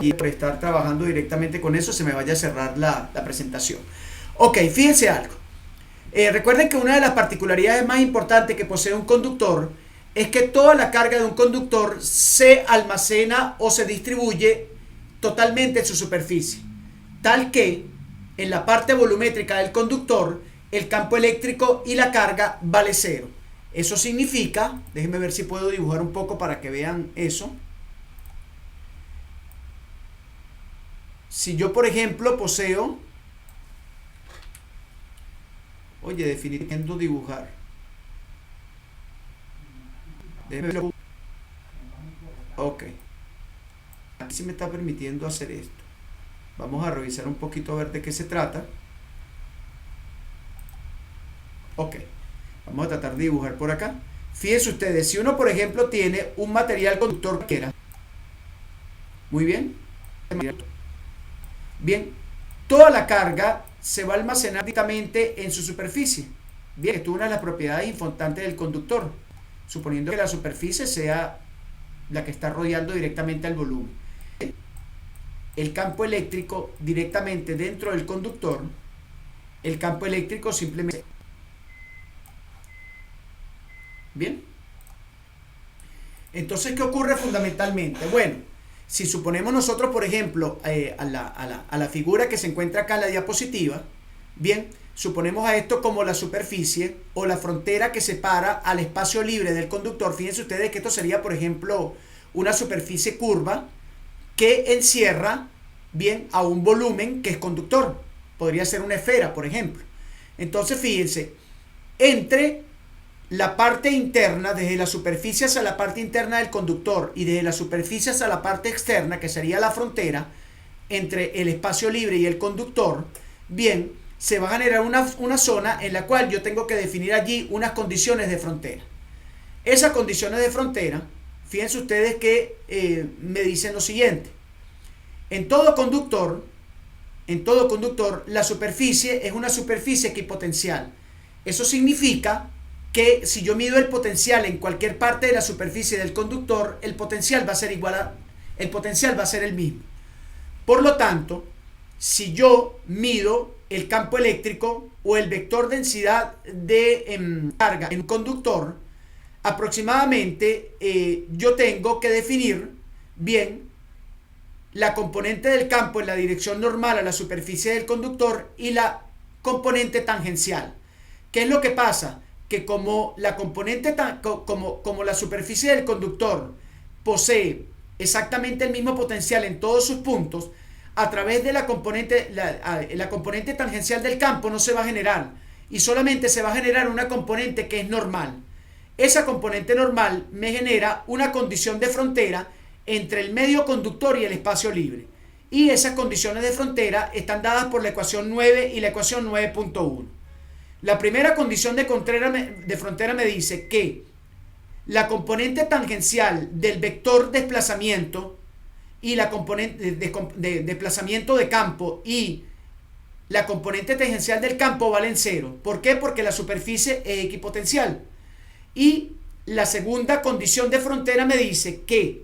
Y por estar trabajando directamente con eso se me vaya a cerrar la presentación. Ok, fíjense algo. Recuerden que una de las particularidades más importantes que posee un conductor es que toda la carga de un conductor se almacena o se distribuye totalmente en su superficie, tal que en la parte volumétrica del conductor el campo eléctrico y la carga vale cero. Eso significa, déjenme ver si puedo dibujar un poco para que vean eso. Si yo, por ejemplo, poseo, oye, definiendo dibujar. Déjenme ver. Ok. Aquí sí me está permitiendo hacer esto. Vamos a revisar un poquito a ver de qué se trata. Ok. Vamos a tratar de dibujar por acá. Fíjense ustedes, si uno, por ejemplo, tiene un material conductor que era. Muy bien. Bien. Toda la carga se va a almacenar directamente en su superficie. Bien, esto es una de las propiedades importantes del conductor, suponiendo que la superficie sea la que está rodeando directamente al volumen. El campo eléctrico directamente dentro del conductor, el campo eléctrico simplemente... Bien. Entonces, ¿qué ocurre fundamentalmente? Bueno, si suponemos nosotros, por ejemplo, a la figura que se encuentra acá en la diapositiva, bien, suponemos a esto como la superficie o la frontera que separa al espacio libre del conductor. Fíjense ustedes que esto sería, por ejemplo, una superficie curva que encierra, bien, a un volumen que es conductor. Podría ser una esfera, por ejemplo. Entonces, fíjense, entre la parte interna, desde la superficie hacia la parte interna del conductor y desde la superficie hacia la parte externa, que sería la frontera entre el espacio libre y el conductor, bien, se va a generar una zona en la cual yo tengo que definir allí unas condiciones de frontera. Esas condiciones de frontera, fíjense ustedes que me dicen lo siguiente. En todo conductor, la superficie es una superficie equipotencial. Eso significa que si yo mido el potencial en cualquier parte de la superficie del conductor, el potencial va a ser el mismo. Por lo tanto, si yo mido el campo eléctrico o el vector densidad de carga en un conductor, aproximadamente yo tengo que definir bien la componente del campo en la dirección normal a la superficie del conductor y la componente tangencial. ¿Qué es lo que pasa? Que como la componente como la superficie del conductor posee exactamente el mismo potencial en todos sus puntos, a través de la componente tangencial del campo no se va a generar y solamente se va a generar una componente que es normal. esa componente normal me genera una condición de frontera entre el medio conductor y el espacio libre. Y esas condiciones de frontera están dadas por la ecuación 9 y la ecuación 9.1. La primera condición de frontera me dice que la componente tangencial del vector desplazamiento y la componente de desplazamiento de campo y la componente tangencial del campo valen 0. ¿Por qué? Porque la superficie es equipotencial. Y la segunda condición de frontera me dice que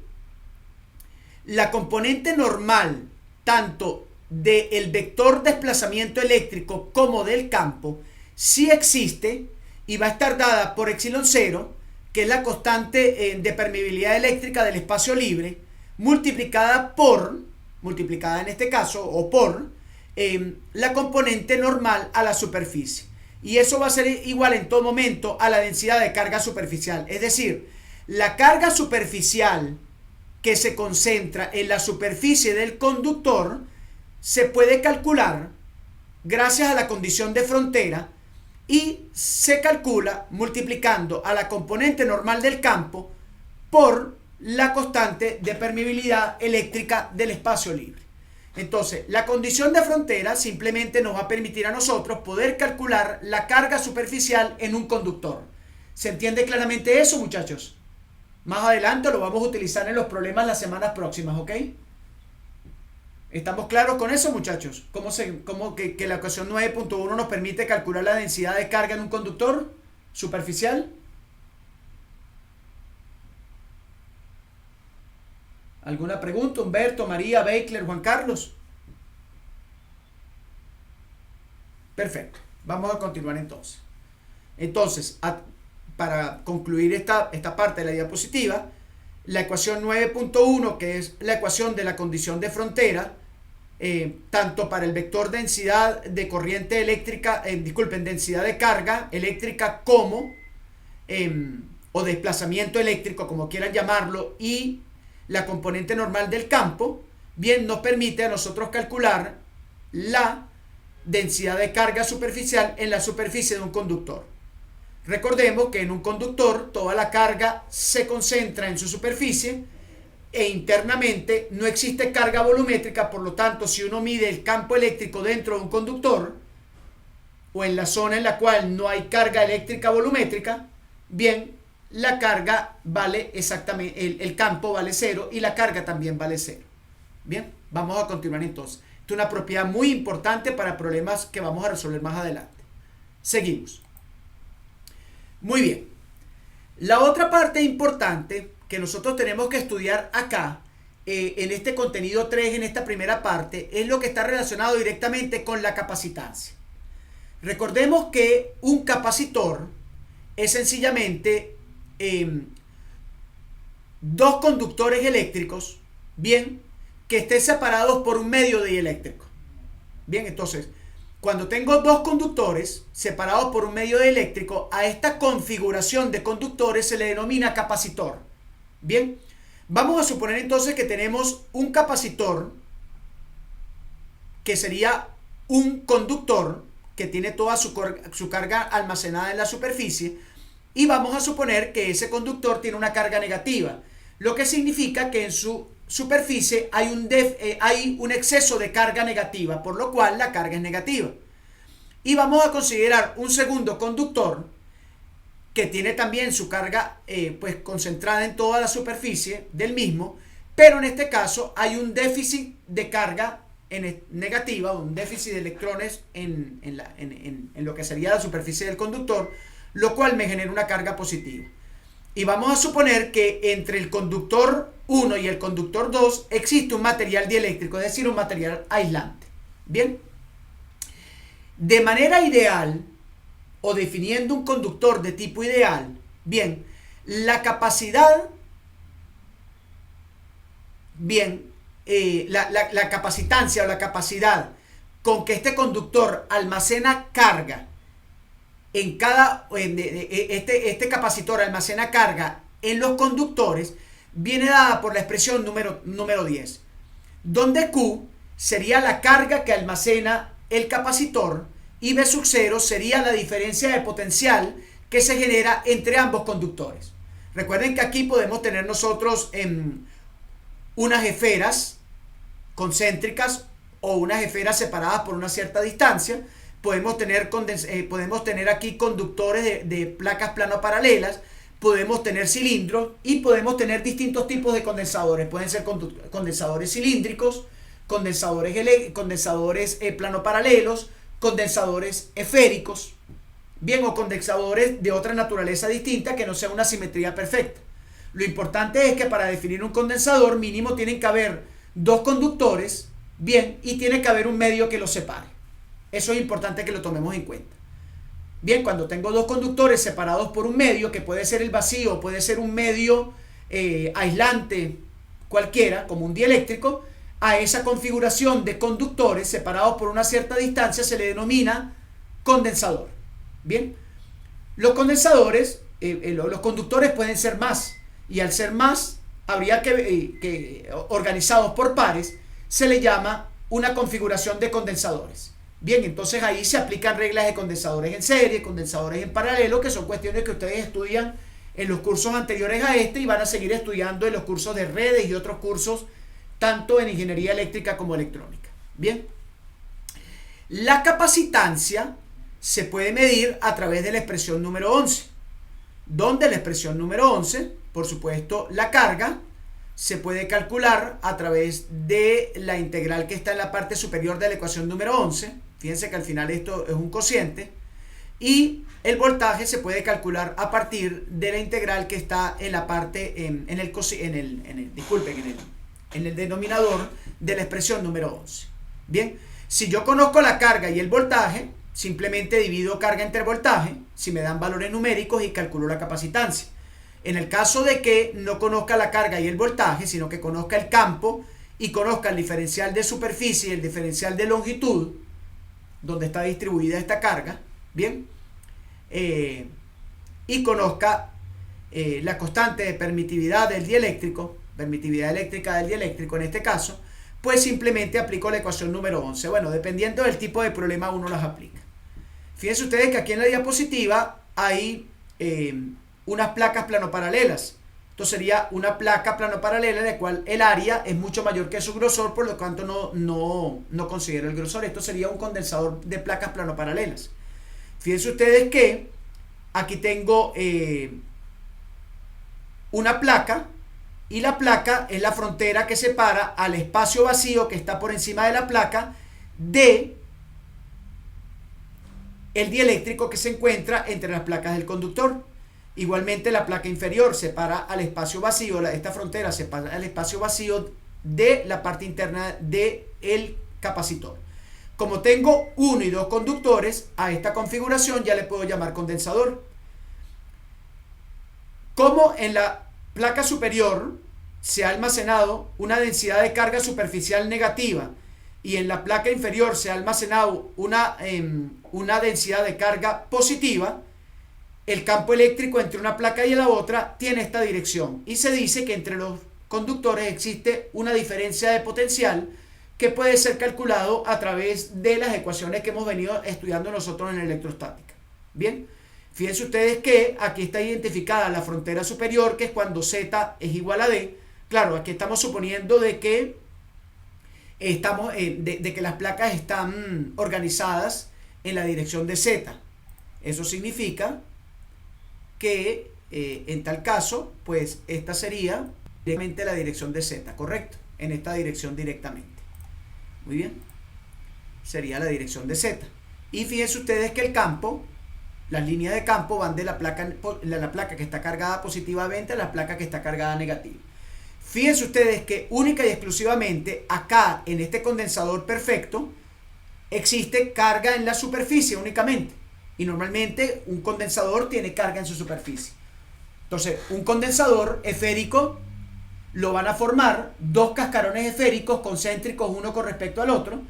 la componente normal, tanto del vector desplazamiento eléctrico como del campo, sí existe y va a estar dada por epsilon 0, que es la constante de permeabilidad eléctrica del espacio libre, multiplicada en este caso, o por la componente normal a la superficie. Y eso va a ser igual en todo momento a la densidad de carga superficial. Es decir, la carga superficial que se concentra en la superficie del conductor se puede calcular gracias a la condición de frontera y se calcula multiplicando a la componente normal del campo por la constante de permeabilidad eléctrica del espacio libre. Entonces, la condición de frontera simplemente nos va a permitir a nosotros poder calcular la carga superficial en un conductor. ¿Se entiende claramente eso, muchachos? Más adelante lo vamos a utilizar en los problemas las semanas próximas, ¿ok? ¿Estamos claros con eso, muchachos? ¿Cómo que la ecuación 9.1 nos permite calcular la densidad de carga en un conductor superficial? ¿Alguna pregunta? Humberto, María, Beckler, Juan Carlos. Perfecto. Vamos a continuar entonces. Entonces, para concluir esta parte de la diapositiva, la ecuación 9.1, que es la ecuación de la condición de frontera, tanto para el vector densidad de corriente eléctrica, densidad de carga eléctrica como, o desplazamiento eléctrico, como quieran llamarlo, y la componente normal del campo, bien, nos permite a nosotros calcular la densidad de carga superficial en la superficie de un conductor. Recordemos que en un conductor toda la carga se concentra en su superficie e internamente no existe carga volumétrica. Por lo tanto, si uno mide el campo eléctrico dentro de un conductor o en la zona en la cual no hay carga eléctrica volumétrica, bien, la carga vale exactamente, el campo vale 0 y la carga también vale 0. Bien, vamos a continuar entonces. Esta es una propiedad muy importante para problemas que vamos a resolver más adelante. Seguimos. Muy bien. La otra parte importante que nosotros tenemos que estudiar acá, en este contenido 3, en esta primera parte, es lo que está relacionado directamente con la capacitancia. Recordemos que un capacitor es sencillamente dos conductores eléctricos, bien, que estén separados por un medio dieléctrico. Bien, entonces, cuando tengo dos conductores separados por un medio dieléctrico, a esta configuración de conductores se le denomina capacitor. Bien, vamos a suponer entonces que tenemos un capacitor que sería un conductor que tiene toda su carga almacenada en la superficie, y vamos a suponer que ese conductor tiene una carga negativa, lo que significa que en su superficie hay un exceso de carga negativa, por lo cual la carga es negativa. Y vamos a considerar un segundo conductor que tiene también su carga pues concentrada en toda la superficie del mismo, pero en este caso hay un déficit de carga negativa, un déficit de electrones en lo que sería la superficie del conductor, lo cual me genera una carga positiva. Y vamos a suponer que entre el conductor 1 y el conductor 2 existe un material dieléctrico, es decir, un material aislante. Bien, de manera ideal, o definiendo un conductor de tipo ideal, bien, la capacidad, bien, la capacitancia o la capacidad con que este conductor almacena carga este capacitor almacena carga en los conductores, viene dada por la expresión número 10, donde Q sería la carga que almacena el capacitor y V sub 0 sería la diferencia de potencial que se genera entre ambos conductores. Recuerden que aquí podemos tener nosotros unas esferas concéntricas o unas esferas separadas por una cierta distancia. Podemos tener aquí conductores de placas plano-paralelas, podemos tener cilindros y podemos tener distintos tipos de condensadores. Pueden ser condensadores cilíndricos, condensadores plano-paralelos, condensadores esféricos, bien, o condensadores de otra naturaleza distinta que no sea una simetría perfecta. Lo importante es que para definir un condensador mínimo tienen que haber dos conductores, bien, y tiene que haber un medio que los separe. Eso es importante que lo tomemos en cuenta. Bien, cuando tengo dos conductores separados por un medio, que puede ser el vacío, puede ser un medio aislante cualquiera, como un dieléctrico, a esa configuración de conductores separados por una cierta distancia se le denomina condensador. Bien, los condensadores, los conductores pueden ser más, y al ser más, habría que organizados por pares, se le llama una configuración de condensadores. Bien, entonces ahí se aplican reglas de condensadores en serie, condensadores en paralelo, que son cuestiones que ustedes estudian en los cursos anteriores a este y van a seguir estudiando en los cursos de redes y otros cursos, tanto en ingeniería eléctrica como electrónica. Bien, la capacitancia se puede medir a través de la expresión número 11, donde la expresión número 11, por supuesto, la carga se puede calcular a través de la integral que está en la parte superior de la ecuación número 11. Fíjense que al final esto es un cociente. Y el voltaje se puede calcular a partir de la integral que está en la parte, en el denominador de la expresión número 11. Bien, si yo conozco la carga y el voltaje, simplemente divido carga entre voltaje, si me dan valores numéricos, y calculo la capacitancia. En el caso de que no conozca la carga y el voltaje, sino que conozca el campo y conozca el diferencial de superficie y el diferencial de longitud, donde está distribuida esta carga, bien, y conozca la constante de permitividad del dieléctrico, permitividad eléctrica del dieléctrico en este caso, pues simplemente aplico la ecuación número 11. Bueno, dependiendo del tipo de problema uno las aplica. Fíjense ustedes que aquí en la diapositiva hay unas placas plano-paralelas. Esto sería una placa plano-paralela en la cual el área es mucho mayor que su grosor, por lo tanto no considero el grosor. Esto sería un condensador de placas plano-paralelas. Fíjense ustedes que aquí tengo una placa, y la placa es la frontera que separa al espacio vacío que está por encima de la placa de el dieléctrico que se encuentra entre las placas del conductor. Igualmente la placa inferior separa al espacio vacío, esta frontera separa al espacio vacío de la parte interna del capacitor. Como tengo uno y dos conductores, a esta configuración ya le puedo llamar condensador. Como en la placa superior se ha almacenado una densidad de carga superficial negativa y en la placa inferior se ha almacenado una densidad de carga positiva, el campo eléctrico entre una placa y la otra tiene esta dirección, y se dice que entre los conductores existe una diferencia de potencial que puede ser calculado a través de las ecuaciones que hemos venido estudiando nosotros en electrostática. Bien, fíjense ustedes que aquí está identificada la frontera superior, que es cuando Z es igual a D. Claro, aquí estamos suponiendo de que que las placas están organizadas en la dirección de Z. Eso significa que en tal caso, pues esta sería directamente la dirección de Z, ¿correcto? En esta dirección directamente. Muy bien. Sería la dirección de Z. Y fíjense ustedes que el campo, las líneas de campo van de la placa que está cargada positivamente a la placa que está cargada negativa. Fíjense ustedes que única y exclusivamente acá en este condensador perfecto existe carga en la superficie únicamente. Y normalmente un condensador tiene carga en su superficie. Entonces, un condensador esférico lo van a formar dos cascarones esféricos concéntricos uno con respecto al otro,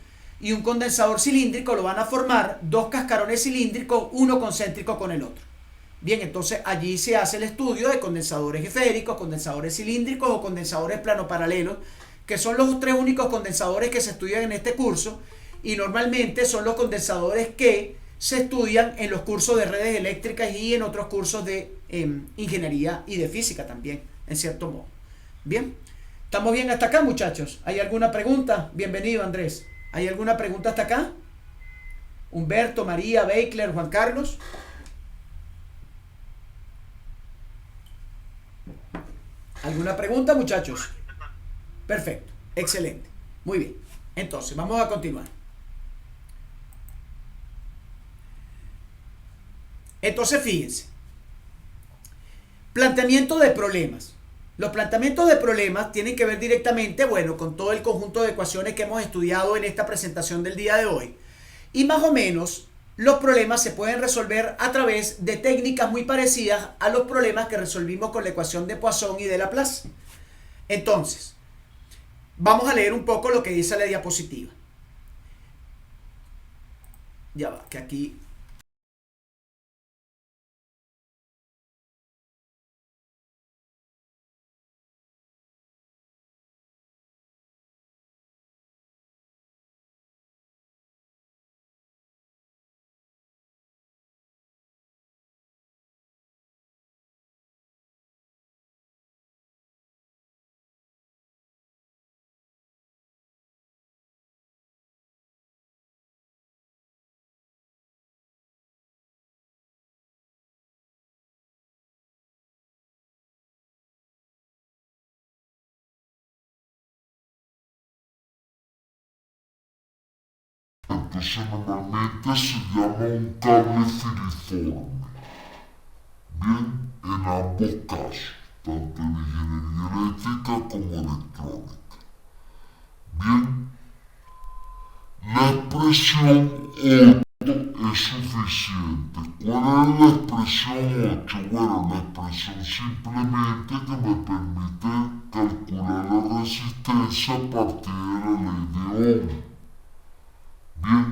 y un condensador cilíndrico lo van a formar dos cascarones cilíndricos uno concéntrico con el otro. Bien, entonces allí se hace el estudio de condensadores esféricos, condensadores cilíndricos o condensadores plano-paralelos, que son los tres únicos condensadores que se estudian en este curso, y normalmente son los condensadores que se estudian en los cursos de redes eléctricas y en otros cursos de ingeniería y de física también, en cierto modo. Bien, ¿estamos bien hasta acá, muchachos? ¿Hay alguna pregunta? Bienvenido, Andrés. ¿Hay alguna pregunta hasta acá? Humberto, María, Beikler, Juan Carlos. ¿Alguna pregunta, muchachos? Perfecto, excelente. Muy bien. Entonces, vamos a continuar. Entonces, fíjense. Planteamiento de problemas. Los planteamientos de problemas tienen que ver directamente, bueno, con todo el conjunto de ecuaciones que hemos estudiado en esta presentación del día de hoy. Y más o menos, los problemas se pueden resolver a través de técnicas muy parecidas a los problemas que resolvimos con la ecuación de Poisson y de Laplace. Entonces, vamos a leer un poco lo que dice la diapositiva. Ya va, que aquí... Entonces normalmente se llama un cable filiforme. Bien, en ambos casos, tanto en ingeniería eléctrica como electrónica. Bien, la expresión 8 es suficiente. ¿Cuál es la expresión 8? Bueno, la expresión simplemente que me permite calcular la resistencia a partir de la ley de Ohm. Bien,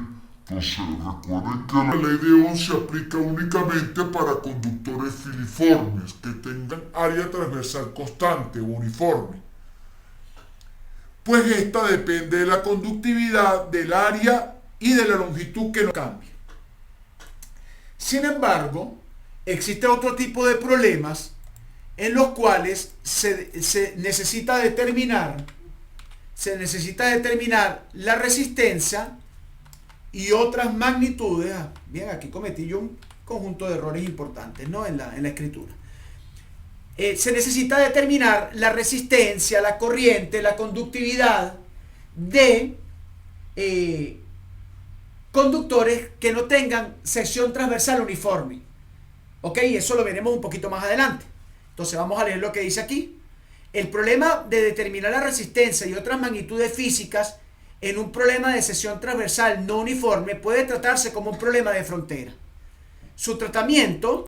entonces recuerden que la ley de Ohm se aplica únicamente para conductores filiformes que tengan área transversal constante o uniforme. Pues esta depende de la conductividad, del área y de la longitud que no cambie. Sin embargo, existe otro tipo de problemas en los cuales se necesita determinar la resistencia y otras magnitudes. Bien, aquí cometí yo un conjunto de errores importantes, ¿no? en la escritura. Se necesita determinar la resistencia, la corriente, la conductividad de conductores que no tengan sección transversal uniforme. ¿Ok? Eso lo veremos un poquito más adelante. Entonces vamos a leer lo que dice aquí. El problema de determinar la resistencia y otras magnitudes físicas en un problema de sección transversal no uniforme puede tratarse como un problema de frontera. Su tratamiento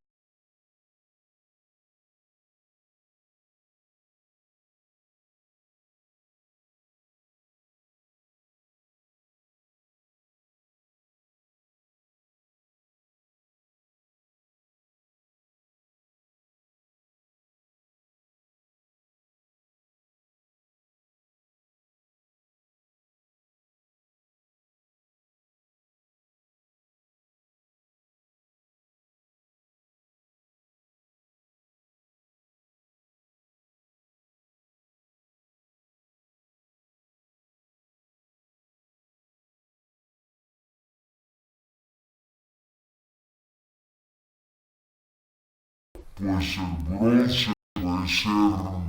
pues el bronce puede ser oro,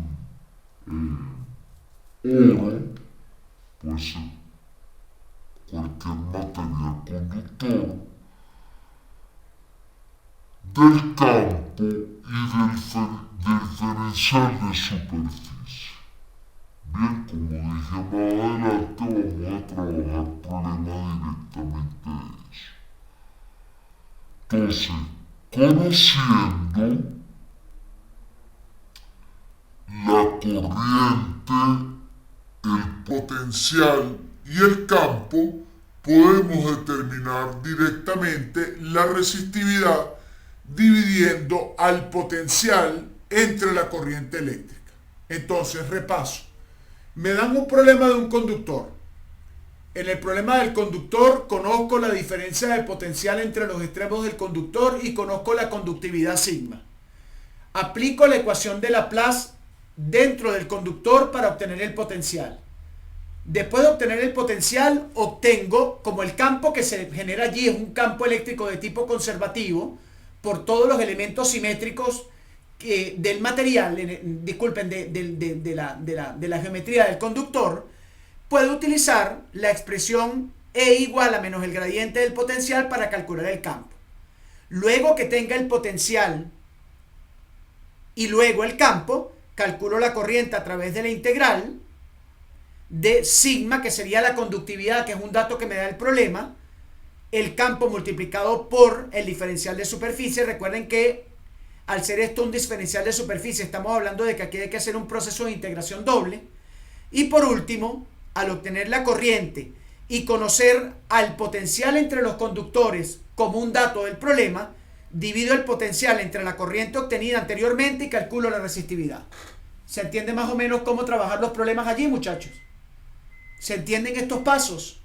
puede ser cualquier material conductor del campo y del diferencial de superficie. Bien, como dije más adelante, vamos a trabajar problemas directamente de eso. Entonces, conociendo la corriente, el potencial y el campo, podemos determinar directamente la resistividad dividiendo al potencial entre la corriente eléctrica. Entonces, repaso. Me dan un problema de un conductor. En el problema del conductor, conozco la diferencia de potencial entre los extremos del conductor y conozco la conductividad sigma. Aplico la ecuación de Laplace dentro del conductor para obtener el potencial. Después de obtener el potencial, obtengo, como el campo que se genera allí es un campo eléctrico de tipo conservativo, por todos los elementos simétricos del material, disculpen, de la geometría del conductor, puedo utilizar la expresión E igual a menos el gradiente del potencial para calcular el campo. Luego que tenga el potencial y luego el campo, calculo la corriente a través de la integral de sigma, que sería la conductividad, que es un dato que me da el problema, el campo multiplicado por el diferencial de superficie. Recuerden que al ser esto un diferencial de superficie, estamos hablando de que aquí hay que hacer un proceso de integración doble. Y por último, al obtener la corriente y conocer al potencial entre los conductores como un dato del problema, divido el potencial entre la corriente obtenida anteriormente y calculo la resistividad. ¿Se entiende más o menos cómo trabajar los problemas allí, muchachos? ¿Se entienden estos pasos?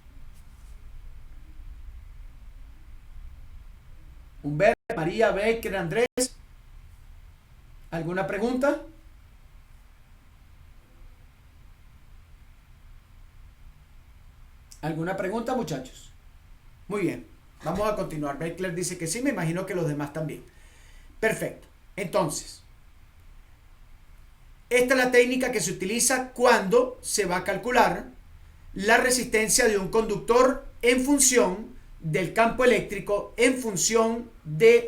Humberto, María, Becker, Andrés. ¿Alguna pregunta? ¿Alguna pregunta, muchachos? Muy bien, vamos a continuar. Beckler dice que sí, me imagino que los demás también. Perfecto. Entonces, esta es la técnica que se utiliza cuando se va a calcular la resistencia de un conductor en función del campo eléctrico, en función de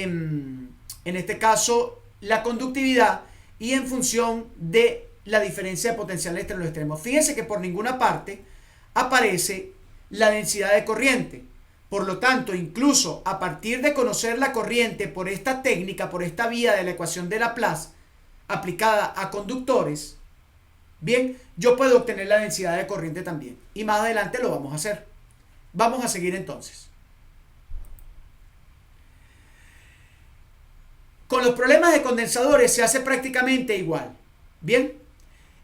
en este caso, la conductividad y en función de la diferencia de potencial entre los extremos. Fíjense que por ninguna parte aparece la densidad de corriente. Por lo tanto, incluso a partir de conocer la corriente por esta técnica, por esta vía de la ecuación de Laplace aplicada a conductores, bien, yo puedo obtener la densidad de corriente también. Y más adelante lo vamos a hacer. Vamos a seguir entonces. Con los problemas de condensadores se hace prácticamente igual. Bien,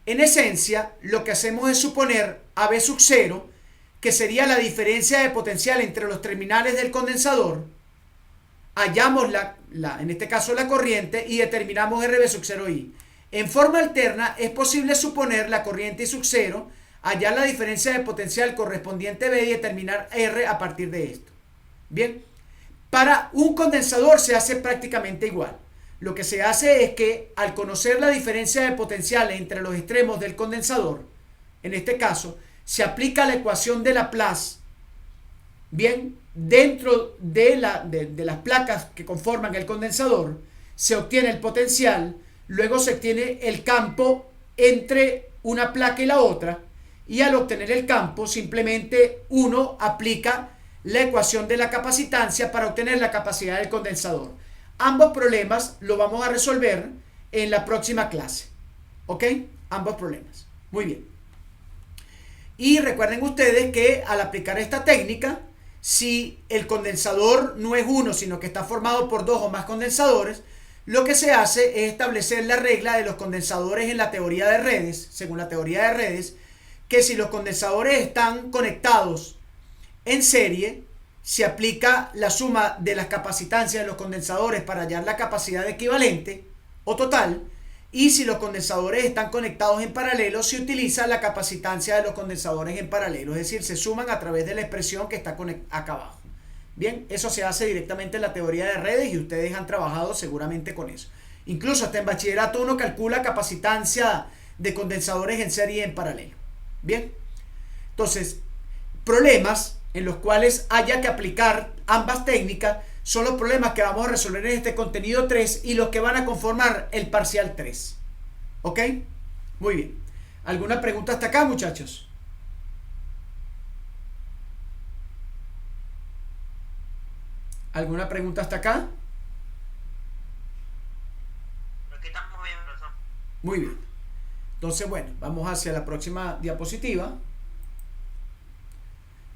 en esencia, lo que hacemos es suponer a V sub 0, que sería la diferencia de potencial entre los terminales del condensador. Hallamos en este caso la corriente y determinamos RV sub 0I. En forma alterna, es posible suponer la corriente I sub 0, hallar la diferencia de potencial correspondiente a V y determinar R a partir de esto. Bien, para un condensador se hace prácticamente igual. Lo que se hace es que al conocer la diferencia de potencial entre los extremos del condensador, en este caso, se aplica la ecuación de Laplace, bien, dentro de las placas que conforman el condensador, se obtiene el potencial, luego se obtiene el campo entre una placa y la otra, y al obtener el campo, simplemente uno aplica la ecuación de la capacitancia para obtener la capacidad del condensador. Ambos problemas los vamos a resolver en la próxima clase. ¿Ok? Ambos problemas. Muy bien. Y recuerden ustedes que al aplicar esta técnica, si el condensador no es uno, sino que está formado por dos o más condensadores, lo que se hace es establecer la regla de los condensadores en la teoría de redes, según la teoría de redes, que si los condensadores están conectados en serie, se aplica la suma de las capacitancias de los condensadores para hallar la capacidad equivalente o total, y si los condensadores están conectados en paralelo, se utiliza la capacitancia de los condensadores en paralelo, es decir, se suman a través de la expresión que está acá abajo. Bien, eso se hace directamente en la teoría de redes y ustedes han trabajado seguramente con eso. Incluso hasta en bachillerato uno calcula capacitancia de condensadores en serie y en paralelo. Bien, entonces, problemas en los cuales haya que aplicar ambas técnicas son los problemas que vamos a resolver en este contenido 3 y los que van a conformar el parcial 3. ¿Ok? Muy bien. ¿Alguna pregunta hasta acá, muchachos? ¿Alguna pregunta hasta acá? Aquí estamos bien, profesor. Muy bien. Entonces, bueno, vamos hacia la próxima diapositiva.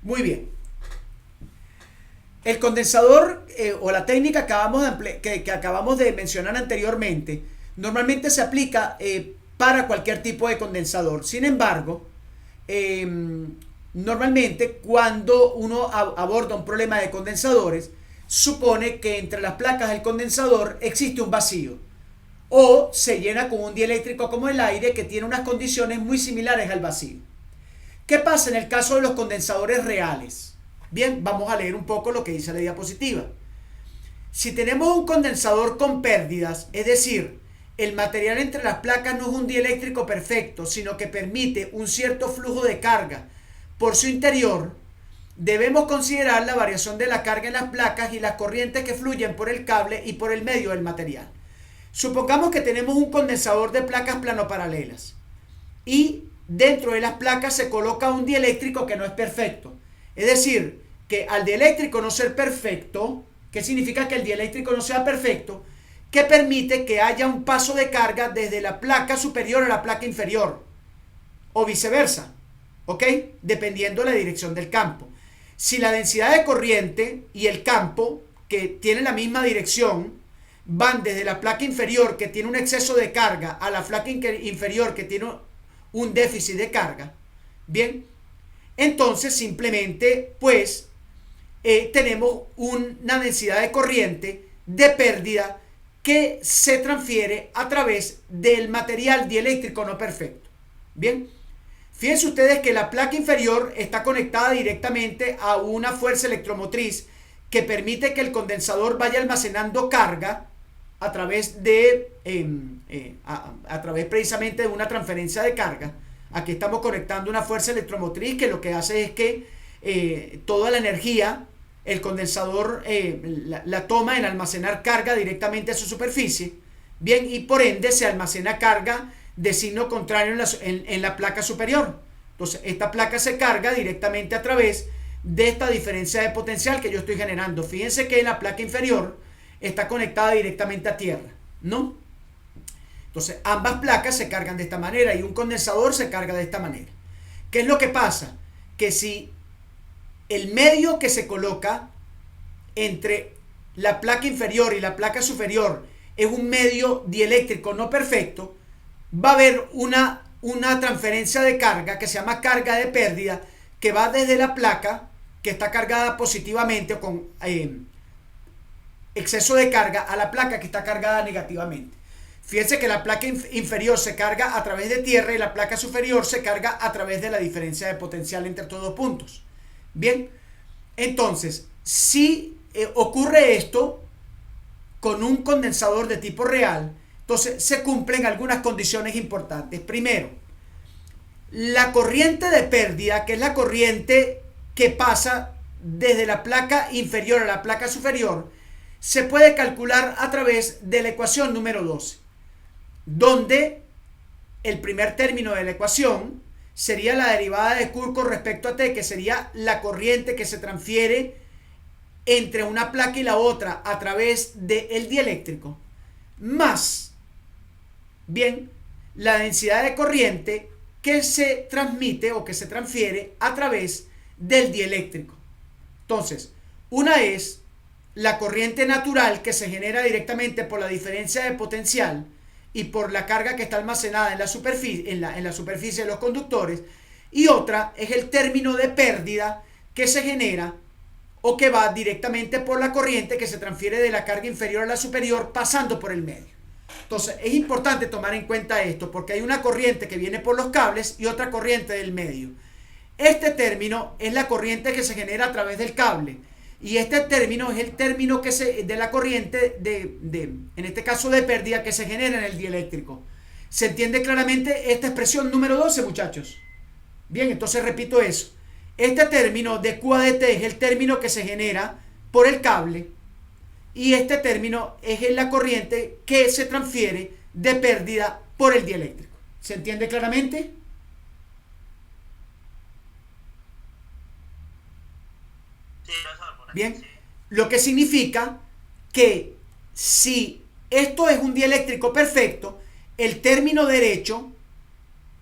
Muy bien. El condensador o la técnica que acabamos de mencionar anteriormente, normalmente se aplica para cualquier tipo de condensador. Sin embargo, normalmente cuando uno aborda un problema de condensadores, supone que entre las placas del condensador existe un vacío o se llena con un dieléctrico como el aire que tiene unas condiciones muy similares al vacío. ¿Qué pasa en el caso de los condensadores reales? Bien, vamos a leer un poco lo que dice la diapositiva. Si tenemos un condensador con pérdidas, es decir, el material entre las placas no es un dieléctrico perfecto, sino que permite un cierto flujo de carga por su interior, debemos considerar la variación de la carga en las placas y las corrientes que fluyen por el cable y por el medio del material. Supongamos que tenemos un condensador de placas planoparalelas y dentro de las placas se coloca un dieléctrico que no es perfecto. Es decir, que al dieléctrico no ser perfecto, ¿qué significa que el dieléctrico no sea perfecto? Que permite que haya un paso de carga desde la placa superior a la placa inferior o viceversa, ¿ok? Dependiendo de la dirección del campo. Si la densidad de corriente y el campo, que tienen la misma dirección, van desde la placa inferior que tiene un exceso de carga a la placa inferior que tiene un déficit de carga, bien, entonces simplemente pues tenemos una densidad de corriente de pérdida que se transfiere a través del material dieléctrico no perfecto. Bien, fíjense ustedes que la placa inferior está conectada directamente a una fuerza electromotriz que permite que el condensador vaya almacenando carga a través de a través precisamente de una transferencia de carga. Aquí estamos conectando una fuerza electromotriz que lo que hace es que toda la energía el condensador la toma en almacenar carga directamente a su superficie, bien, y por ende se almacena carga de signo contrario en la placa superior. Entonces esta placa se carga directamente a través de esta diferencia de potencial que yo estoy generando. Fíjense que la placa inferior está conectada directamente a tierra, ¿no? Entonces ambas placas se cargan de esta manera y un condensador se carga de esta manera. ¿Qué es lo que pasa? Que si el medio que se coloca entre la placa inferior y la placa superior es un medio dieléctrico no perfecto, va a haber una transferencia de carga que se llama carga de pérdida, que va desde la placa que está cargada positivamente o con exceso de carga a la placa que está cargada negativamente. Fíjense que la placa inferior se carga a través de tierra y la placa superior se carga a través de la diferencia de potencial entre estos dos puntos. Bien, entonces, si ocurre esto con un condensador de tipo real, entonces se cumplen algunas condiciones importantes. Primero, la corriente de pérdida, que es la corriente que pasa desde la placa inferior a la placa superior, se puede calcular a través de la ecuación número 12, donde el primer término de la ecuación sería la derivada de Coulomb con respecto a T, que sería la corriente que se transfiere entre una placa y la otra a través del dieléctrico, más, bien, la densidad de corriente que se transmite o que se transfiere a través del dieléctrico. Entonces, una es la corriente natural que se genera directamente por la diferencia de potencial y por la carga que está almacenada en la superficie, en la superficie de los conductores, y otra es el término de pérdida que se genera o que va directamente por la corriente que se transfiere de la carga inferior a la superior pasando por el medio. Entonces es importante tomar en cuenta esto porque hay una corriente que viene por los cables y otra corriente del medio. Este término es la corriente que se genera a través del cable y este término es el término de la corriente en este caso de pérdida que se genera en el dieléctrico. ¿Se entiende claramente esta expresión número 12, muchachos? Bien, entonces repito eso. Este término de Q a de T es el término que se genera por el cable y este término es la corriente que se transfiere de pérdida por el dieléctrico. ¿Se entiende claramente? Bien, lo que significa que si esto es un dieléctrico perfecto, el término derecho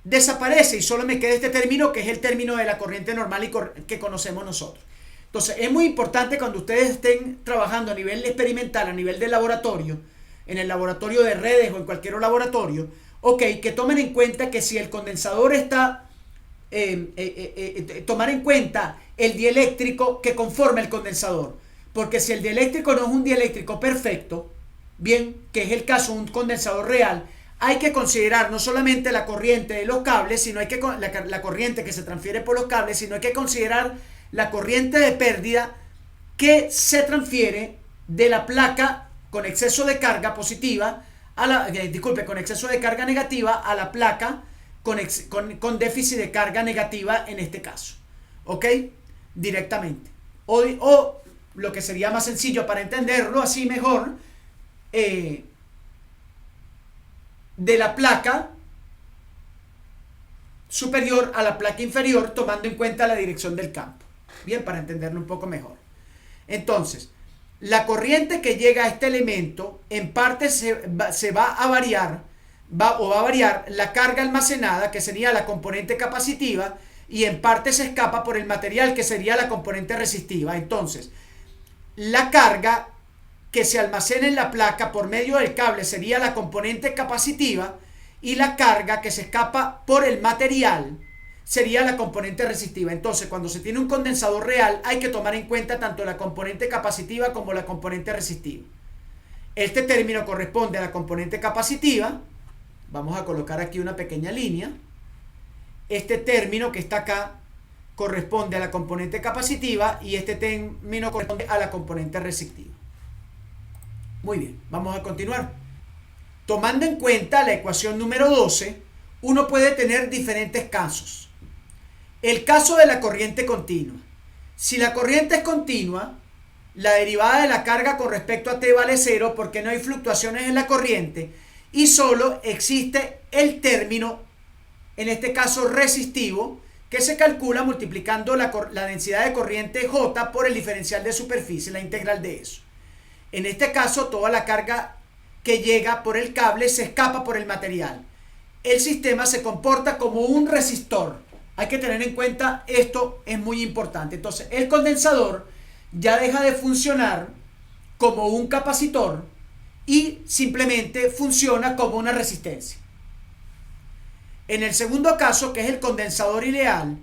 desaparece y solo me queda este término que es el término de la corriente normal que conocemos nosotros. Entonces es muy importante cuando ustedes estén trabajando a nivel experimental, a nivel de laboratorio, en el laboratorio de redes o en cualquier laboratorio, Ok, que tomen en cuenta que si el condensador está, tomar en cuenta el dieléctrico que conforma el condensador, porque si el dieléctrico no es un dieléctrico perfecto, bien, que es el caso de un condensador real, hay que considerar no solamente la corriente de los cables, sino hay que la corriente que se transfiere por los cables, sino hay que considerar la corriente de pérdida que se transfiere de la placa con exceso de carga positiva con exceso de carga negativa a la placa con déficit de carga negativa en este caso, ¿ok? Directamente. O lo que sería más sencillo para entenderlo así mejor, de la placa superior a la placa inferior, tomando en cuenta la dirección del campo. Bien, para entenderlo un poco mejor. Entonces, la corriente que llega a este elemento, en parte se va a variar, va a variar la carga almacenada, que sería la componente capacitiva, y en parte se escapa por el material, que sería la componente resistiva. Entonces, la carga que se almacena en la placa por medio del cable sería la componente capacitiva, y la carga que se escapa por el material sería la componente resistiva. Entonces, cuando se tiene un condensador real, hay que tomar en cuenta tanto la componente capacitiva como la componente resistiva. Este término corresponde a la componente capacitiva. Vamos a colocar aquí una pequeña línea. Este término que está acá corresponde a la componente capacitiva y este término corresponde a la componente resistiva. Muy bien, vamos a continuar. Tomando en cuenta la ecuación número 12, uno puede tener diferentes casos. El caso de la corriente continua. Si la corriente es continua, la derivada de la carga con respecto a T vale 0 porque no hay fluctuaciones en la corriente y solo existe el término, en este caso resistivo, que se calcula multiplicando la densidad de corriente J por el diferencial de superficie, la integral de eso. En este caso, toda la carga que llega por el cable se escapa por el material. El sistema se comporta como un resistor. Hay que tener en cuenta esto, es muy importante. Entonces, el condensador ya deja de funcionar como un capacitor y simplemente funciona como una resistencia. En el segundo caso, que es el condensador ideal,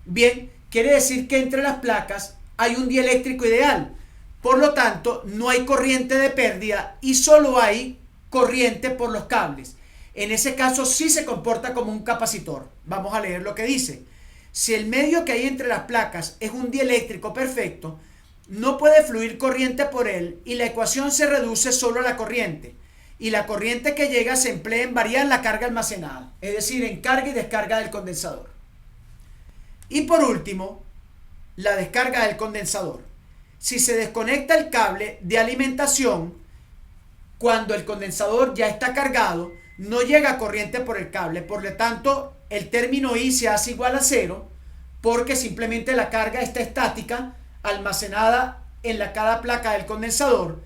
bien, quiere decir que entre las placas hay un dieléctrico ideal. Por lo tanto, no hay corriente de pérdida y solo hay corriente por los cables. En ese caso sí se comporta como un capacitor. Vamos a leer lo que dice. Si el medio que hay entre las placas es un dieléctrico perfecto, no puede fluir corriente por él y la ecuación se reduce solo a la corriente. Y la corriente que llega se emplea en variar la carga almacenada, es decir, en carga y descarga del condensador. Y por último, la descarga del condensador. Si se desconecta el cable de alimentación, cuando el condensador ya está cargado, no llega corriente por el cable, por lo tanto el término I se hace igual a 0 porque simplemente la carga está estática almacenada en cada placa del condensador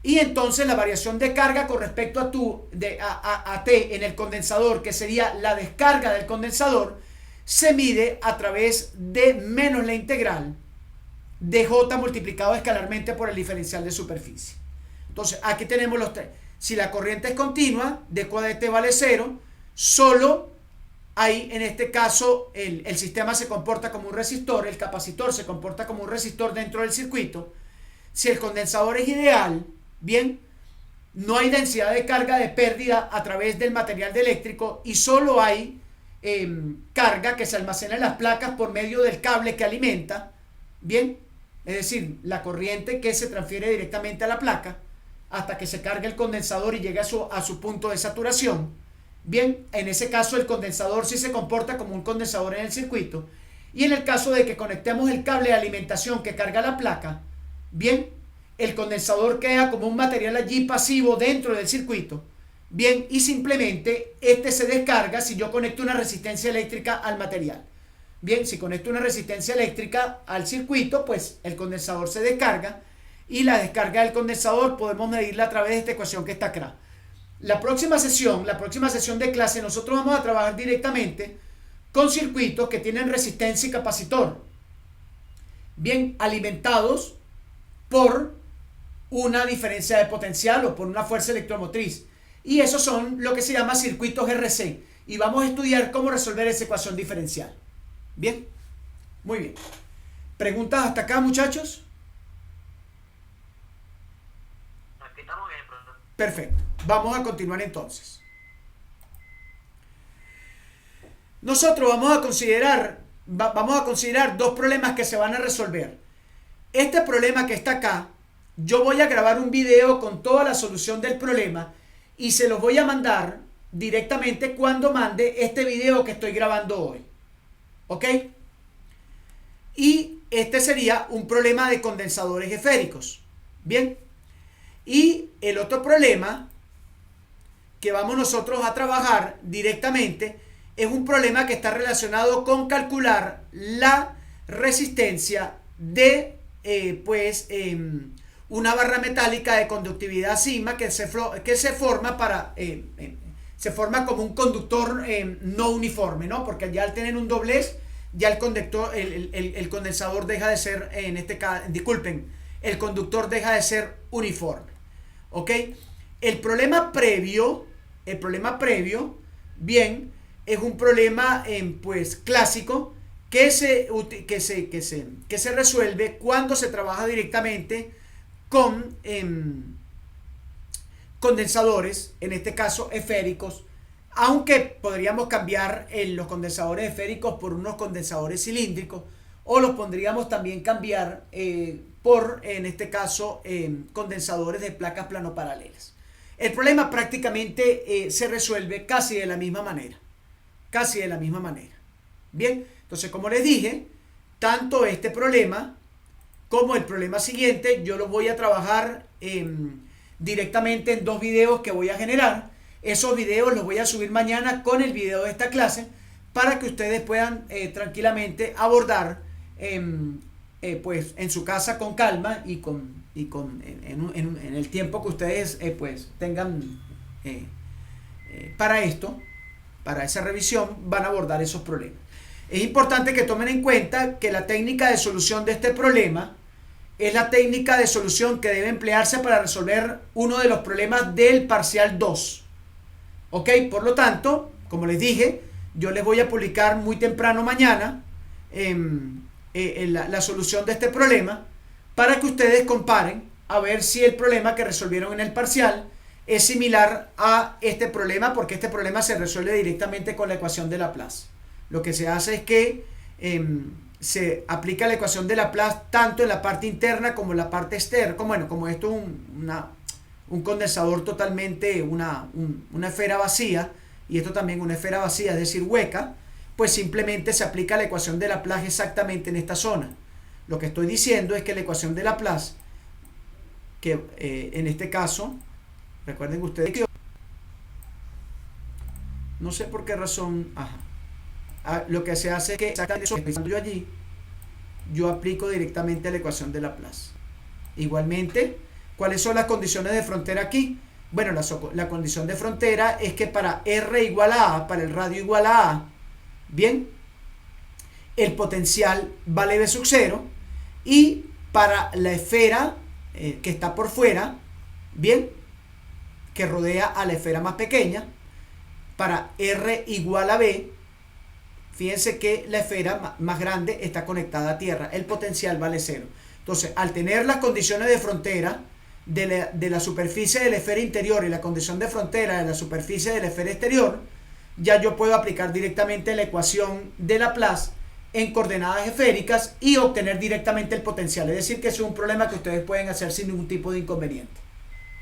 y entonces la variación de carga con respecto a T en el condensador, que sería la descarga del condensador, se mide a través de menos la integral de J multiplicado escalarmente por el diferencial de superficie. Entonces aquí tenemos los tres. Si la corriente es continua, d de T vale 0, solo ahí en este caso el sistema se comporta como un resistor, el capacitor se comporta como un resistor dentro del circuito. Si el condensador es ideal, bien, no hay densidad de carga de pérdida a través del material eléctrico y solo hay carga que se almacena en las placas por medio del cable que alimenta, bien, es decir, la corriente que se transfiere directamente a la placa hasta que se cargue el condensador y llegue a su punto de saturación. Bien, en ese caso el condensador sí se comporta como un condensador en el circuito. Y en el caso de que conectemos el cable de alimentación que carga la placa, bien, el condensador queda como un material allí pasivo dentro del circuito. Bien, y simplemente este se descarga si yo conecto una resistencia eléctrica al material. Bien, si conecto una resistencia eléctrica al circuito, pues el condensador se descarga. Y la descarga del condensador podemos medirla a través de esta ecuación que está acá. La próxima sesión de clase, nosotros vamos a trabajar directamente con circuitos que tienen resistencia y capacitor, bien, alimentados por una diferencia de potencial o por una fuerza electromotriz. Y esos son lo que se llama circuitos RC. Y vamos a estudiar cómo resolver esa ecuación diferencial. Bien, muy bien. ¿Preguntas hasta acá, muchachos? Aquí estamos bien, profesor. Perfecto. Vamos a continuar entonces. Nosotros vamos a considerar dos problemas que se van a resolver. Este problema que está acá, yo voy a grabar un video con toda la solución del problema y se los voy a mandar directamente cuando mande este video que estoy grabando hoy. ¿Ok? Y este sería un problema de condensadores esféricos. Bien. Y el otro problema que vamos nosotros a trabajar directamente es un problema que está relacionado con calcular la resistencia de una barra metálica de conductividad sigma que se forma se forma como un conductor no uniforme, ¿no? Porque ya al tener un doblez, ya el condensador deja de ser, en este caso, disculpen, el conductor deja de ser uniforme. ¿Ok? El problema previo, bien, es un problema clásico que se resuelve cuando se trabaja directamente con condensadores, en este caso esféricos, aunque podríamos cambiar los condensadores esféricos por unos condensadores cilíndricos, o los podríamos también cambiar por, en este caso, condensadores de placas planoparalelas. El problema prácticamente se resuelve casi de la misma manera. Bien, entonces como les dije, tanto este problema como el problema siguiente yo los voy a trabajar directamente en dos videos que voy a generar. Esos videos los voy a subir mañana con el video de esta clase para que ustedes puedan tranquilamente abordar en su casa con calma y en el tiempo que ustedes tengan para esto, para esa revisión, van a abordar esos problemas. Es importante que tomen en cuenta que la técnica de solución de este problema es la técnica de solución que debe emplearse para resolver uno de los problemas del parcial 2. ¿Ok? Por lo tanto, como les dije, yo les voy a publicar muy temprano mañana la solución de este problema para que ustedes comparen a ver si el problema que resolvieron en el parcial es similar a este problema, porque este problema se resuelve directamente con la ecuación de Laplace. Lo que se hace es que se aplica la ecuación de Laplace tanto en la parte interna como en la parte externa. Como esto es un condensador totalmente, una esfera vacía, y esto también una esfera vacía, es decir, hueca, pues simplemente se aplica la ecuación de Laplace exactamente en esta zona. Lo que estoy diciendo es que la ecuación de Laplace, que en este caso, recuerden que ustedes, no sé por qué razón, lo que se hace es que exactamente yo allí, yo aplico directamente la ecuación de Laplace. Igualmente, ¿cuáles son las condiciones de frontera aquí? Bueno, la condición de frontera es que para R igual a A, para el radio igual a A, bien, el potencial vale B sub 0, y para la esfera que está por fuera, bien, que rodea a la esfera más pequeña, para R igual a B, fíjense que la esfera más grande está conectada a tierra, el potencial vale 0. Entonces, al tener las condiciones de frontera de la superficie de la esfera interior y la condición de frontera de la superficie de la esfera exterior, ya yo puedo aplicar directamente la ecuación de Laplace en coordenadas esféricas y obtener directamente el potencial. Es decir, que es un problema que ustedes pueden hacer sin ningún tipo de inconveniente.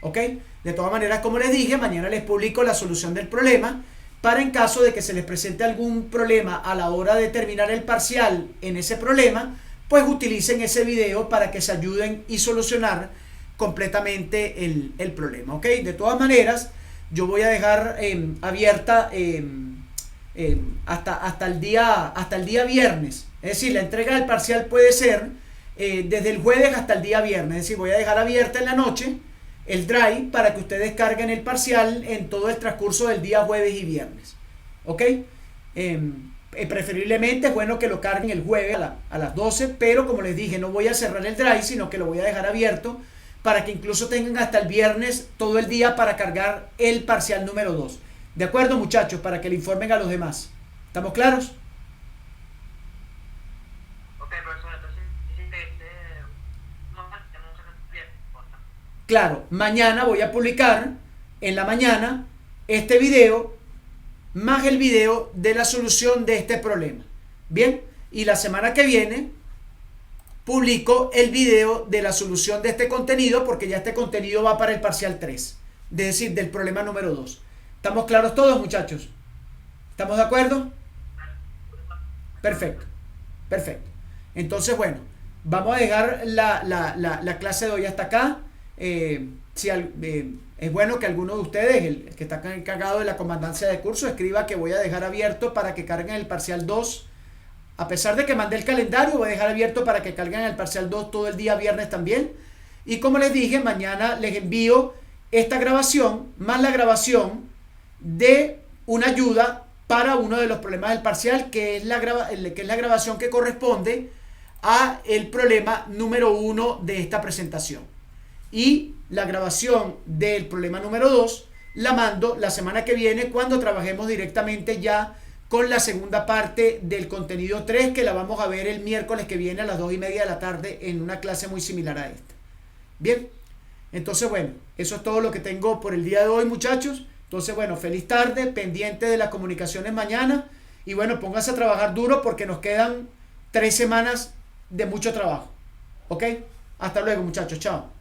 ¿Ok? De todas maneras, como les dije, mañana les publico la solución del problema para, en caso de que se les presente algún problema a la hora de terminar el parcial en ese problema, pues utilicen ese video para que se ayuden y solucionar completamente el problema. ¿Ok? De todas maneras, yo voy a dejar abierta hasta el día viernes. Es decir, la entrega del parcial puede ser desde el jueves hasta el día viernes. Es decir, voy a dejar abierta en la noche el drive para que ustedes carguen el parcial en todo el transcurso del día jueves y viernes. ¿Ok? Preferiblemente es bueno que lo carguen el jueves a las 12, pero como les dije, no voy a cerrar el drive, sino que lo voy a dejar abierto para que incluso tengan hasta el viernes todo el día para cargar el parcial número 2. ¿De acuerdo, muchachos? Para que le informen a los demás. ¿Estamos claros? Ok, profesor, entonces dice que tenemos que hacer bien. Claro, mañana voy a publicar en la mañana este video más el video de la solución de este problema. Bien, y la semana que viene publico el video de la solución de este contenido porque ya este contenido va para el parcial 3, es decir, del problema número 2. ¿Estamos claros todos, muchachos? ¿Estamos de acuerdo? Perfecto, perfecto. Entonces, bueno, vamos a dejar la clase de hoy hasta acá. Es bueno que alguno de ustedes, el que está encargado de la comandancia de curso, escriba que voy a dejar abierto para que carguen el parcial 2. A pesar de que mandé el calendario, voy a dejar abierto para que carguen el parcial 2 todo el día viernes también. Y como les dije, mañana les envío esta grabación más la grabación de una ayuda para uno de los problemas del parcial, que es la grabación que corresponde a el problema número 1 de esta presentación. Y la grabación del problema número 2 la mando la semana que viene cuando trabajemos directamente ya con la segunda parte del contenido 3, que la vamos a ver el miércoles que viene a las 2:30 de la tarde en una clase muy similar a esta. Bien, entonces bueno, eso es todo lo que tengo por el día de hoy, muchachos. Entonces bueno, feliz tarde, pendiente de las comunicaciones mañana y bueno, pónganse a trabajar duro porque nos quedan 3 semanas de mucho trabajo. ¿Ok? Hasta luego, muchachos, chao.